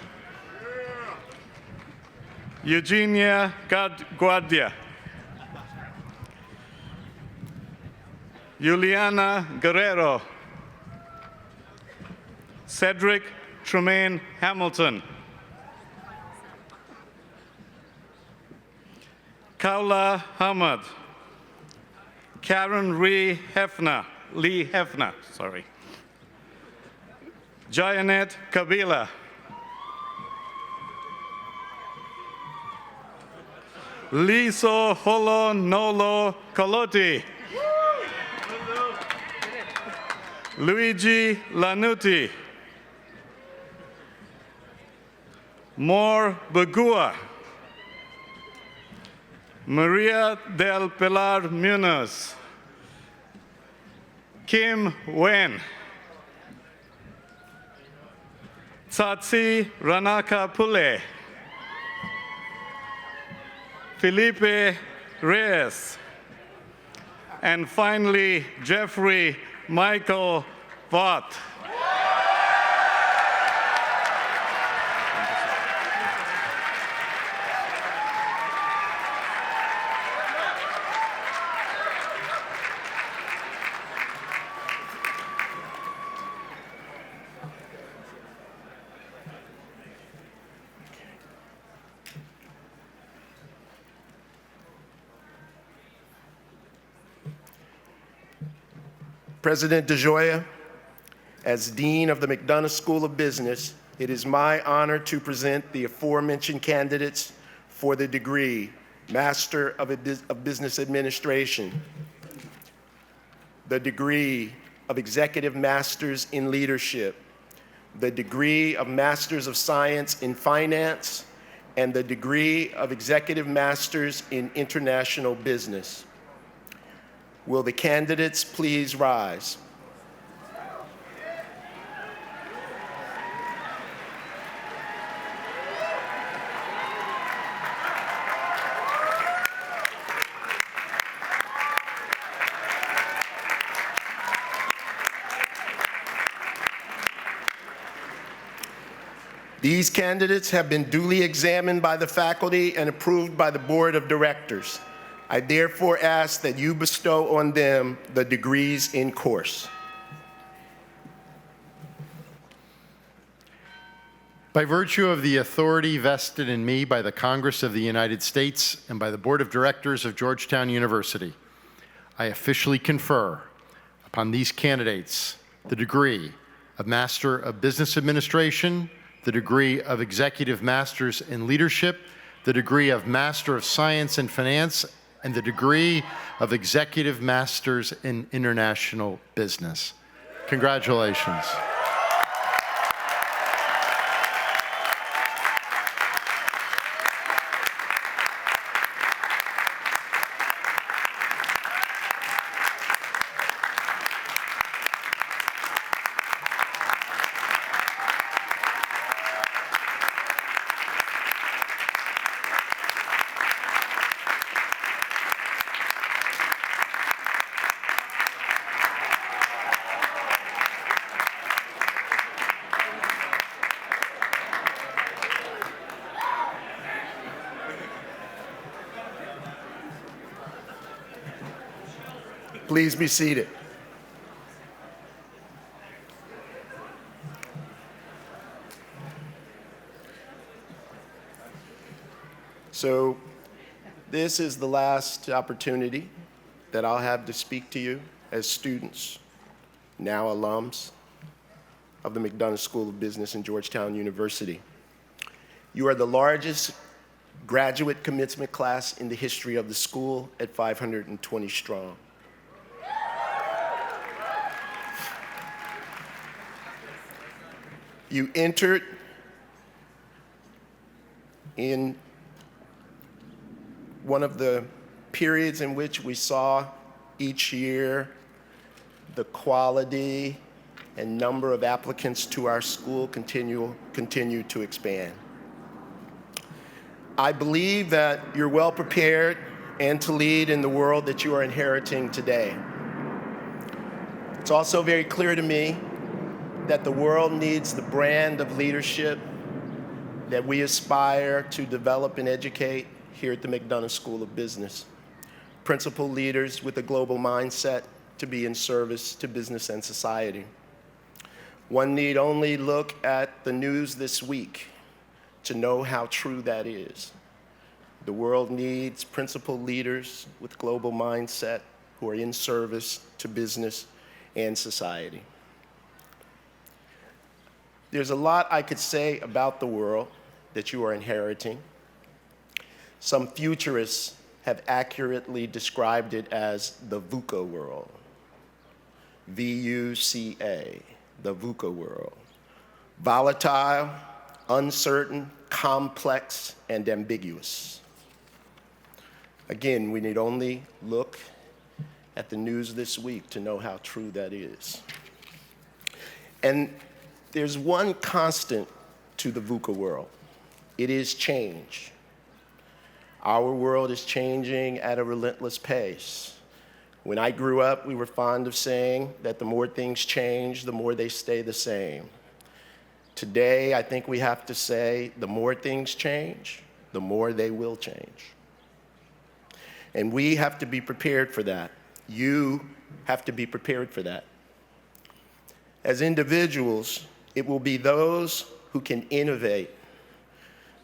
Eugenia Guardia. Juliana Guerrero. Cedric Tremaine Hamilton. Kaula Hamad. Karen Lee Hefner. Jayanet Kabila. Liso Holo Nolo Coloti. Luigi Lanuti. Mor Bagua. Maria del Pilar Munoz. Kim Wen. Tsatsi Ranaka Pule. Felipe Reyes. And finally, Jeffrey Michael Vaught. President DeGioia, as Dean of the McDonough School of Business, it is my honor to present the aforementioned candidates for the degree Master of Business Administration, the degree of Executive Masters in Leadership, the degree of Masters of Science in Finance, and the degree of Executive Masters in International Business. Will the candidates please rise? These candidates have been duly examined by the faculty and approved by the Board of Directors. I therefore ask that you bestow on them the degrees in course. By virtue of the authority vested in me by the Congress of the United States and by the Board of Directors of Georgetown University, I officially confer upon these candidates the degree of Master of Business Administration, the degree of Executive Masters in Leadership, the degree of Master of Science in Finance, and the degree of Executive Masters in International Business. Congratulations. Please be seated. So this is the last opportunity that I'll have to speak to you as students, now alums of the McDonough School of Business and Georgetown University. You are the largest graduate commencement class in the history of the school at 520 strong. You entered in one of the periods in which we saw each year the quality and number of applicants to our school continue to expand. I believe that you're well prepared and to lead in the world that you are inheriting today. It's also very clear to me that the world needs the brand of leadership that we aspire to develop and educate here at the McDonough School of Business. Principal leaders with a global mindset to be in service to business and society. One need only look at the news this week to know how true that is. The world needs principal leaders with global mindset who are in service to business and society. There's a lot I could say about the world that you are inheriting. Some futurists have accurately described it as the VUCA world. V-U-C-A, the VUCA world. Volatile, uncertain, complex, and ambiguous. Again, we need only look at the news this week to know how true that is. And there's one constant to the VUCA world. It is change. Our world is changing at a relentless pace. When I grew up, we were fond of saying that the more things change, the more they stay the same. Today, I think we have to say the more things change, the more they will change. And we have to be prepared for that. You have to be prepared for that. As individuals, it will be those who can innovate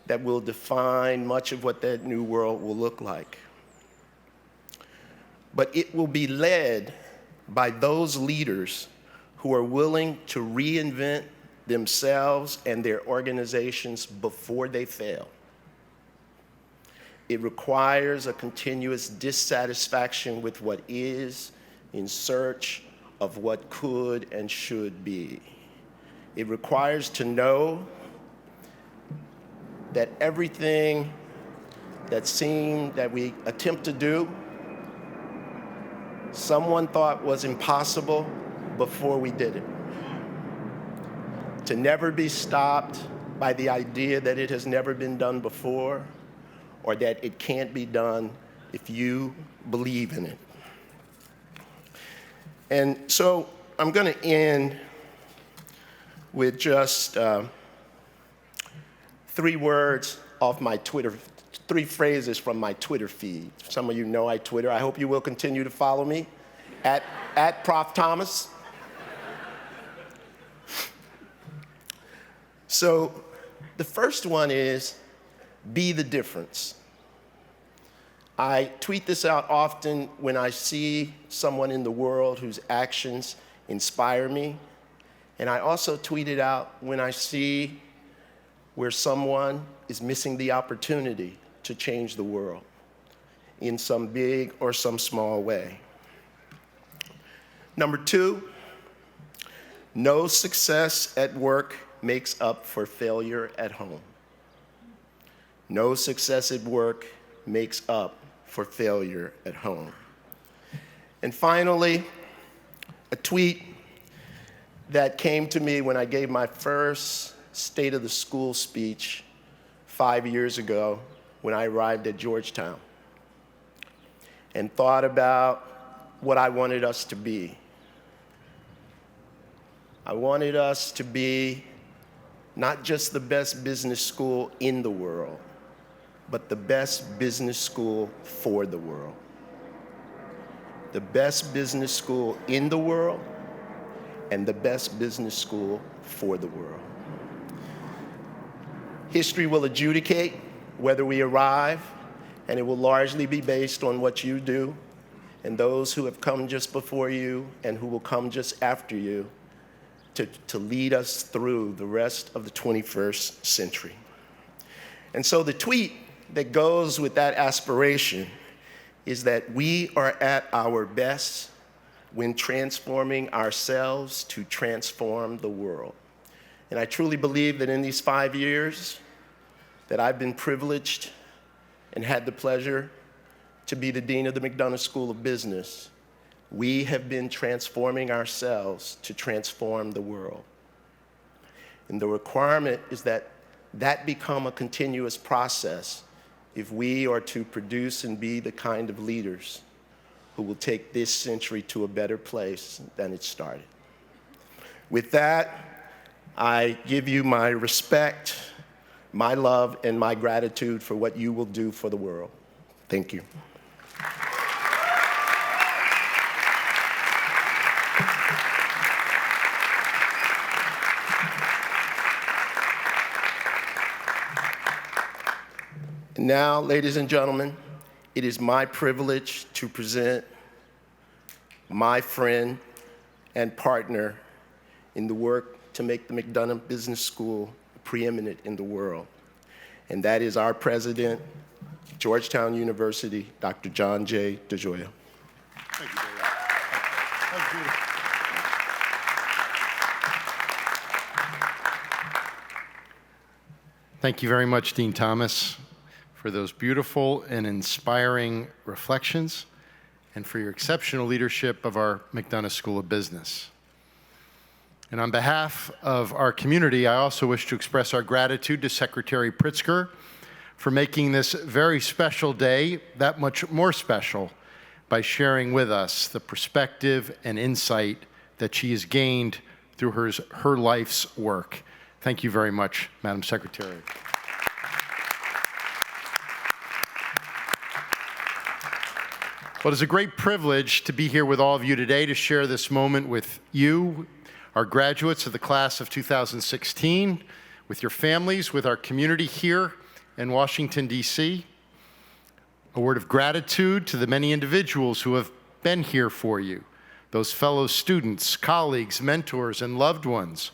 that will define much of what that new world will look like. But it will be led by those leaders who are willing to reinvent themselves and their organizations before they fail. It requires a continuous dissatisfaction with what is in search of what could and should be. It requires to know that everything that we attempt to do, someone thought was impossible before we did it. To never be stopped by the idea that it has never been done before, or that it can't be done if you believe in it. And so I'm going to end with just 3 words off my Twitter, 3 phrases from my Twitter feed. Some of you know I Twitter. I hope you will continue to follow me at Prof. Thomas. So the first one is, be the difference. I tweet this out often when I see someone in the world whose actions inspire me. And I also tweet it out when I see where someone is missing the opportunity to change the world in some big or some small way. Number 2, no success at work makes up for failure at home. No success at work makes up for failure at home. And finally, a tweet that came to me when I gave my first State of the School speech 5 years ago when I arrived at Georgetown and thought about what I wanted us to be. I wanted us to be not just the best business school in the world, but the best business school for the world. The best business school in the world and the best business school for the world. History will adjudicate whether we arrive, and it will largely be based on what you do and those who have come just before you and who will come just after you to lead us through the rest of the 21st century. And so the tweet that goes with that aspiration is that we are at our best when transforming ourselves to transform the world. And I truly believe that in these 5 years that I've been privileged and had the pleasure to be the Dean of the McDonough School of Business, we have been transforming ourselves to transform the world. And the requirement is that that become a continuous process if we are to produce and be the kind of leaders who will take this century to a better place than it started. With that, I give you my respect, my love, and my gratitude for what you will do for the world. Thank you. Now, ladies and gentlemen, it is my privilege to present my friend and partner in the work to make the McDonough Business School preeminent in the world. And that is our president, Georgetown University, Dr. John J. DeGioia. Thank you, Gayle. That was beautiful. Thank you very much, Dean Thomas, for those beautiful and inspiring reflections and for your exceptional leadership of our McDonough School of Business. And on behalf of our community, I also wish to express our gratitude to Secretary Pritzker for making this very special day that much more special by sharing with us the perspective and insight that she has gained through her life's work. Thank you very much, Madam Secretary. Well, it's a great privilege to be here with all of you today to share this moment with you, our graduates of the class of 2016, with your families, with our community here in Washington, D.C. A word of gratitude to the many individuals who have been here for you, those fellow students, colleagues, mentors, and loved ones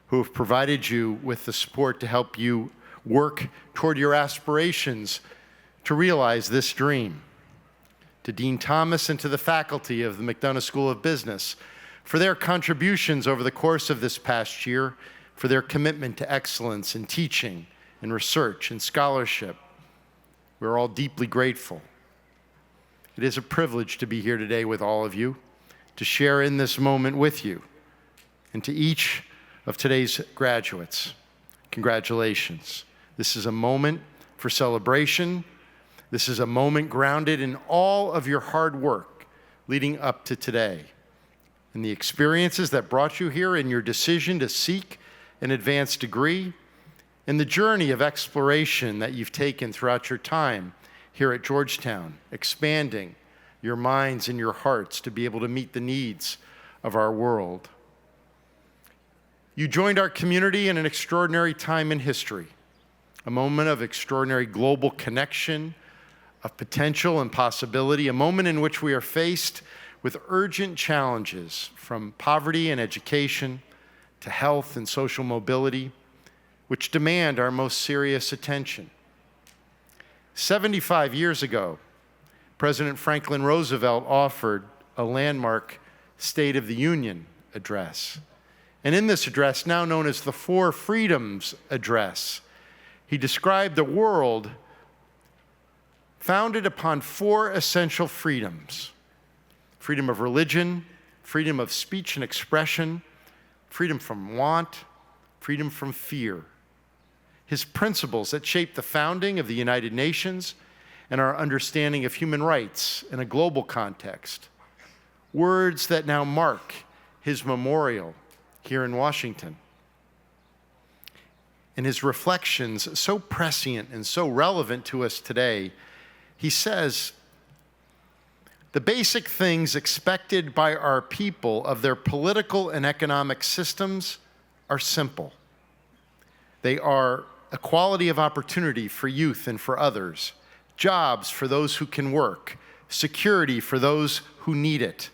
who have provided you with the support to help you work toward your aspirations to realize this dream. To Dean Thomas and to the faculty of the McDonough School of Business for their contributions over the course of this past year, for their commitment to excellence in teaching, in research, and scholarship. We're all deeply grateful. It is a privilege to be here today with all of you, to share in this moment with you. And to each of today's graduates, congratulations. This is a moment for celebration. This is a moment grounded in all of your hard work leading up to today, and the experiences that brought you here in your decision to seek an advanced degree, and the journey of exploration that you've taken throughout your time here at Georgetown, expanding your minds and your hearts to be able to meet the needs of our world. You joined our community in an extraordinary time in history, a moment of extraordinary global connection, of potential and possibility, a moment in which we are faced with urgent challenges from poverty and education to health and social mobility which demand our most serious attention. 75 years ago, President Franklin Roosevelt offered a landmark State of the Union address. And in this address, now known as the Four Freedoms Address, he described a world founded upon four essential freedoms: freedom of religion, freedom of speech and expression, freedom from want, freedom from fear. His principles that shaped the founding of the United Nations and our understanding of human rights in a global context. Words that now mark his memorial here in Washington. In his reflections, so prescient and so relevant to us today, he says, "The basic things expected by our people of their political and economic systems are simple. They are equality of opportunity for youth and for others, jobs for those who can work, security for those who need it,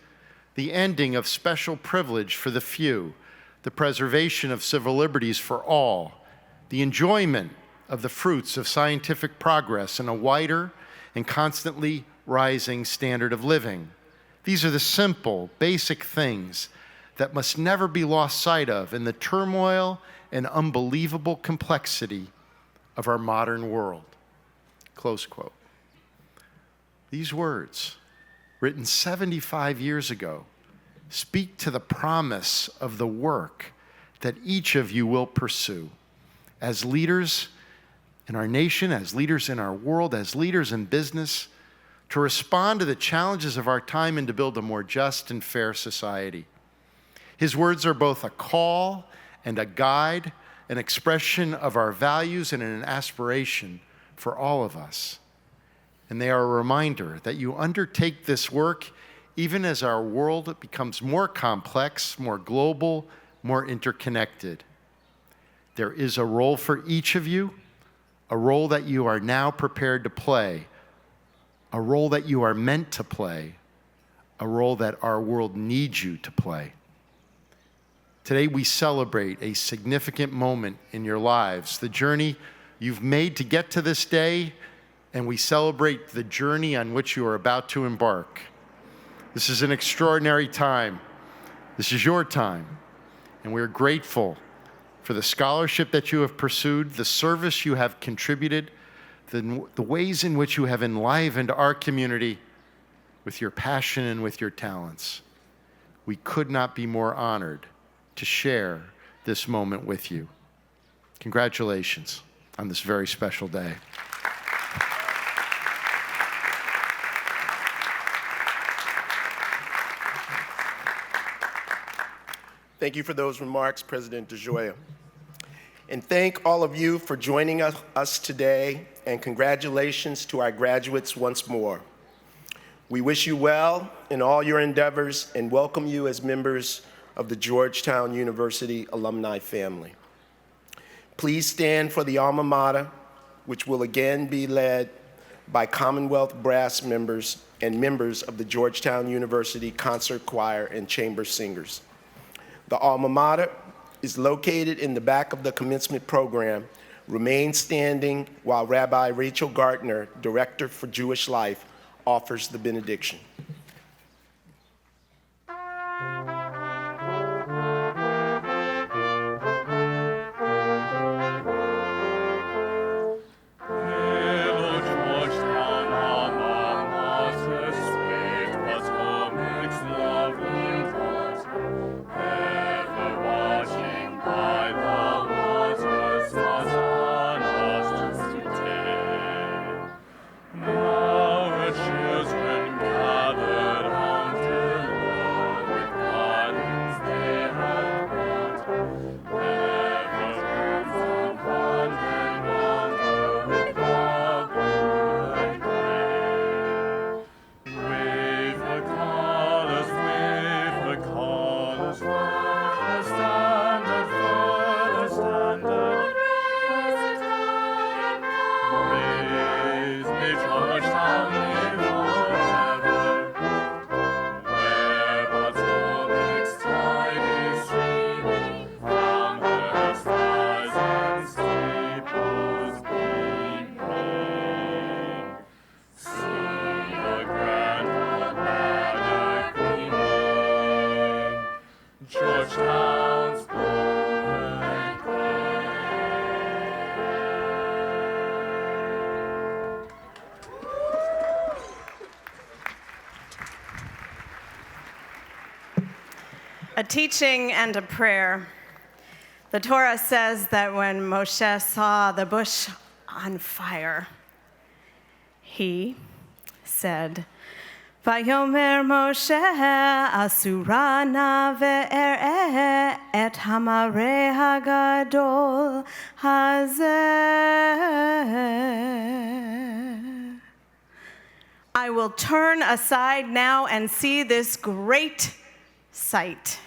the ending of special privilege for the few, the preservation of civil liberties for all, the enjoyment of the fruits of scientific progress and a wider and constantly rising standard of living. These are the simple, basic things that must never be lost sight of in the turmoil and unbelievable complexity of our modern world." Close quote. These words, written 75 years ago, speak to the promise of the work that each of you will pursue as leaders in our nation, as leaders in our world, as leaders in business, to respond to the challenges of our time and to build a more just and fair society. His words are both a call and a guide, an expression of our values and an aspiration for all of us. And they are a reminder that you undertake this work even as our world becomes more complex, more global, more interconnected. There is a role for each of you, a role that you are now prepared to play, a role that you are meant to play, a role that our world needs you to play. Today we celebrate a significant moment in your lives, the journey you've made to get to this day, and we celebrate the journey on which you are about to embark. This is an extraordinary time. This is your time, and we're grateful for the scholarship that you have pursued, the service you have contributed, the ways in which you have enlivened our community with your passion and with your talents. We could not be more honored to share this moment with you. Congratulations on this very special day. Thank you for those remarks, President DeGioia. And thank all of you for joining us today, and congratulations to our graduates once more. We wish you well in all your endeavors and welcome you as members of the Georgetown University alumni family. Please stand for the alma mater, which will again be led by Commonwealth brass members and members of the Georgetown University Concert Choir and Chamber Singers. The alma mater is located in the back of the commencement program. Remain standing while Rabbi Rachel Gartner, Director for Jewish Life, offers the benediction. Children gather A teaching and a prayer. The Torah says that when Moshe saw the bush on fire, he said, Vayomer Moshe asura na ve'ereh et hamareh hagadol hazeh. I will turn aside now and see this great sight.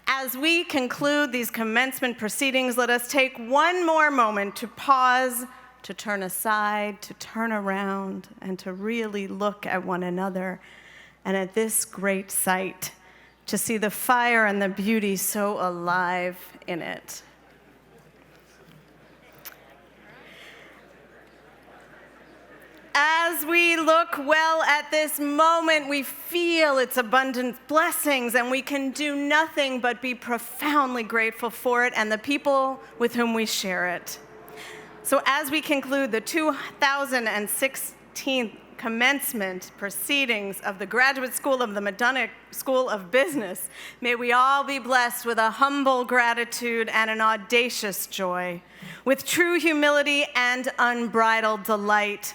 As we conclude these commencement proceedings, let us take one more moment to pause, to turn aside, to turn around, and to really look at one another and at this great sight, to see the fire and the beauty so alive in it. As we look well at this moment, we feel its abundant blessings, and we can do nothing but be profoundly grateful for it and the people with whom we share it. So as we conclude the 2016 commencement proceedings of the Graduate School of the McDonough School of Business, may we all be blessed with a humble gratitude and an audacious joy, with true humility and unbridled delight,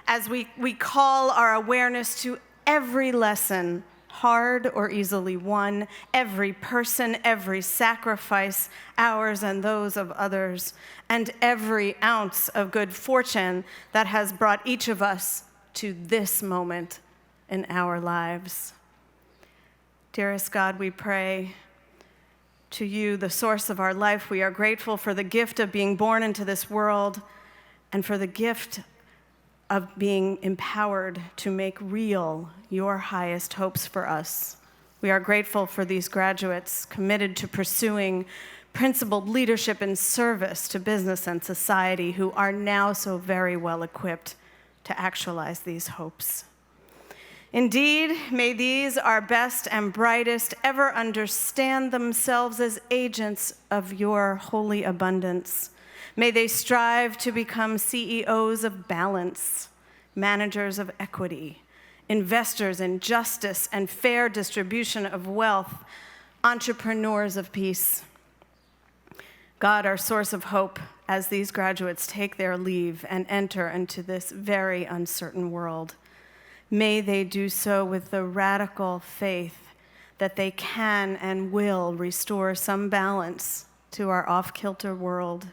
as we call our awareness to every lesson, hard or easily won, every person, every sacrifice, ours and those of others, and every ounce of good fortune that has brought each of us to this moment in our lives. Dearest God, we pray to you, the source of our life. We are grateful for the gift of being born into this world and for the gift of being empowered to make real your highest hopes for us. We are grateful for these graduates committed to pursuing principled leadership and service to business and society, who are now so very well equipped to actualize these hopes. Indeed, may these, our best and brightest, ever understand themselves as agents of your holy abundance. May they strive to become CEOs of balance, managers of equity, investors in justice and fair distribution of wealth, entrepreneurs of peace. God, our source of hope, as these graduates take their leave and enter into this very uncertain world, may they do so with the radical faith that they can and will restore some balance to our off-kilter world,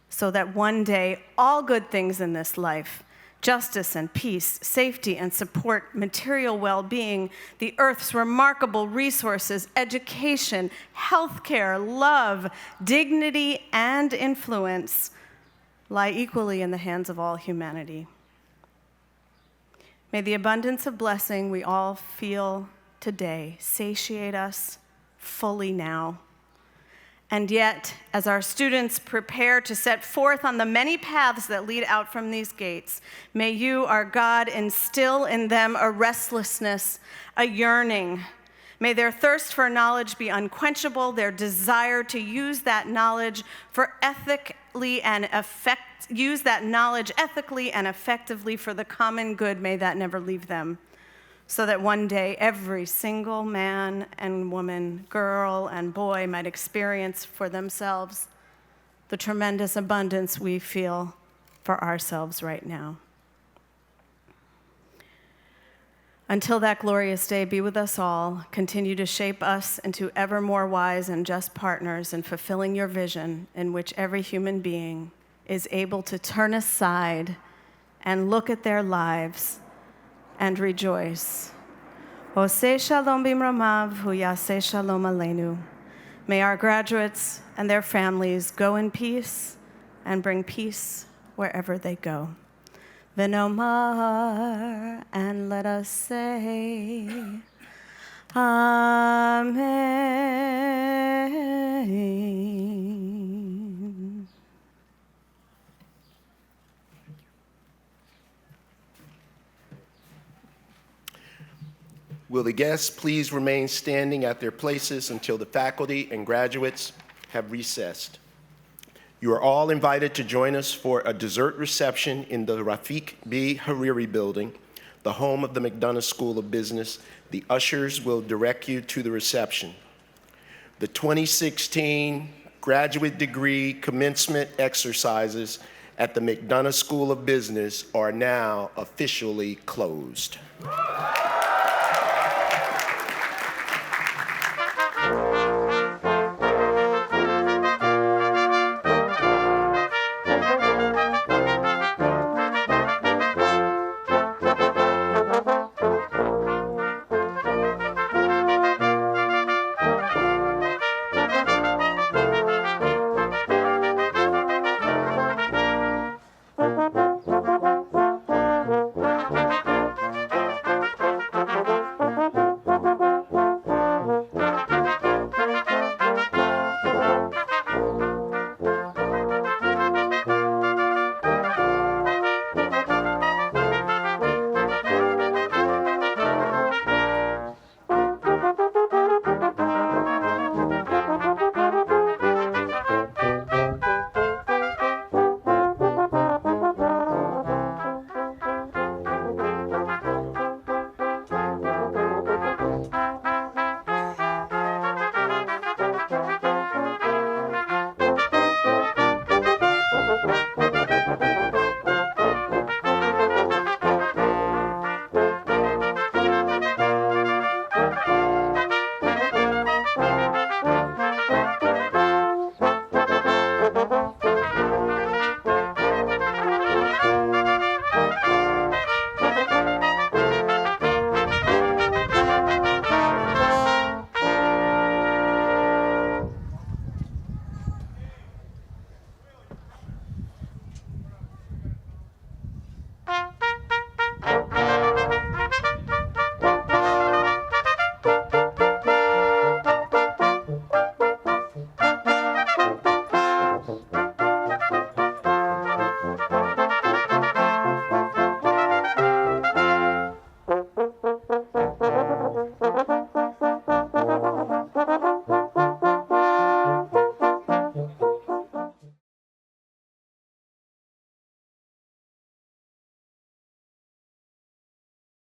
so that one day all good things in this life, justice and peace, safety and support, material well-being, the earth's remarkable resources, education, healthcare, love, dignity, and influence, lie equally in the hands of all humanity. May the abundance of blessing we all feel today satiate us fully now. And yet, as our students prepare to set forth on the many paths that lead out from these gates, may you, our God, instill in them a restlessness, a yearning. May their thirst for knowledge be unquenchable, their desire to use that knowledge ethically and effectively for the common good, may that never leave them, so that one day every single man and woman, girl and boy might experience for themselves the tremendous abundance we feel for ourselves right now. Until that glorious day, be with us all. Continue to shape us into ever more wise and just partners in fulfilling your vision, in which every human being is able to turn aside and look at their lives and rejoice. Oseh shalom bimramav, hu yaseh shalom aleinu. May our graduates and their families go in peace and bring peace wherever they go. V'nomar, and let us say, Amen. Will the guests please remain standing at their places until the faculty and graduates have recessed? You are all invited to join us for a dessert reception in the Rafiq B. Hariri building, the home of the McDonough School of Business. The ushers will direct you to the reception. The 2016 graduate degree commencement exercises at the McDonough School of Business are now officially closed.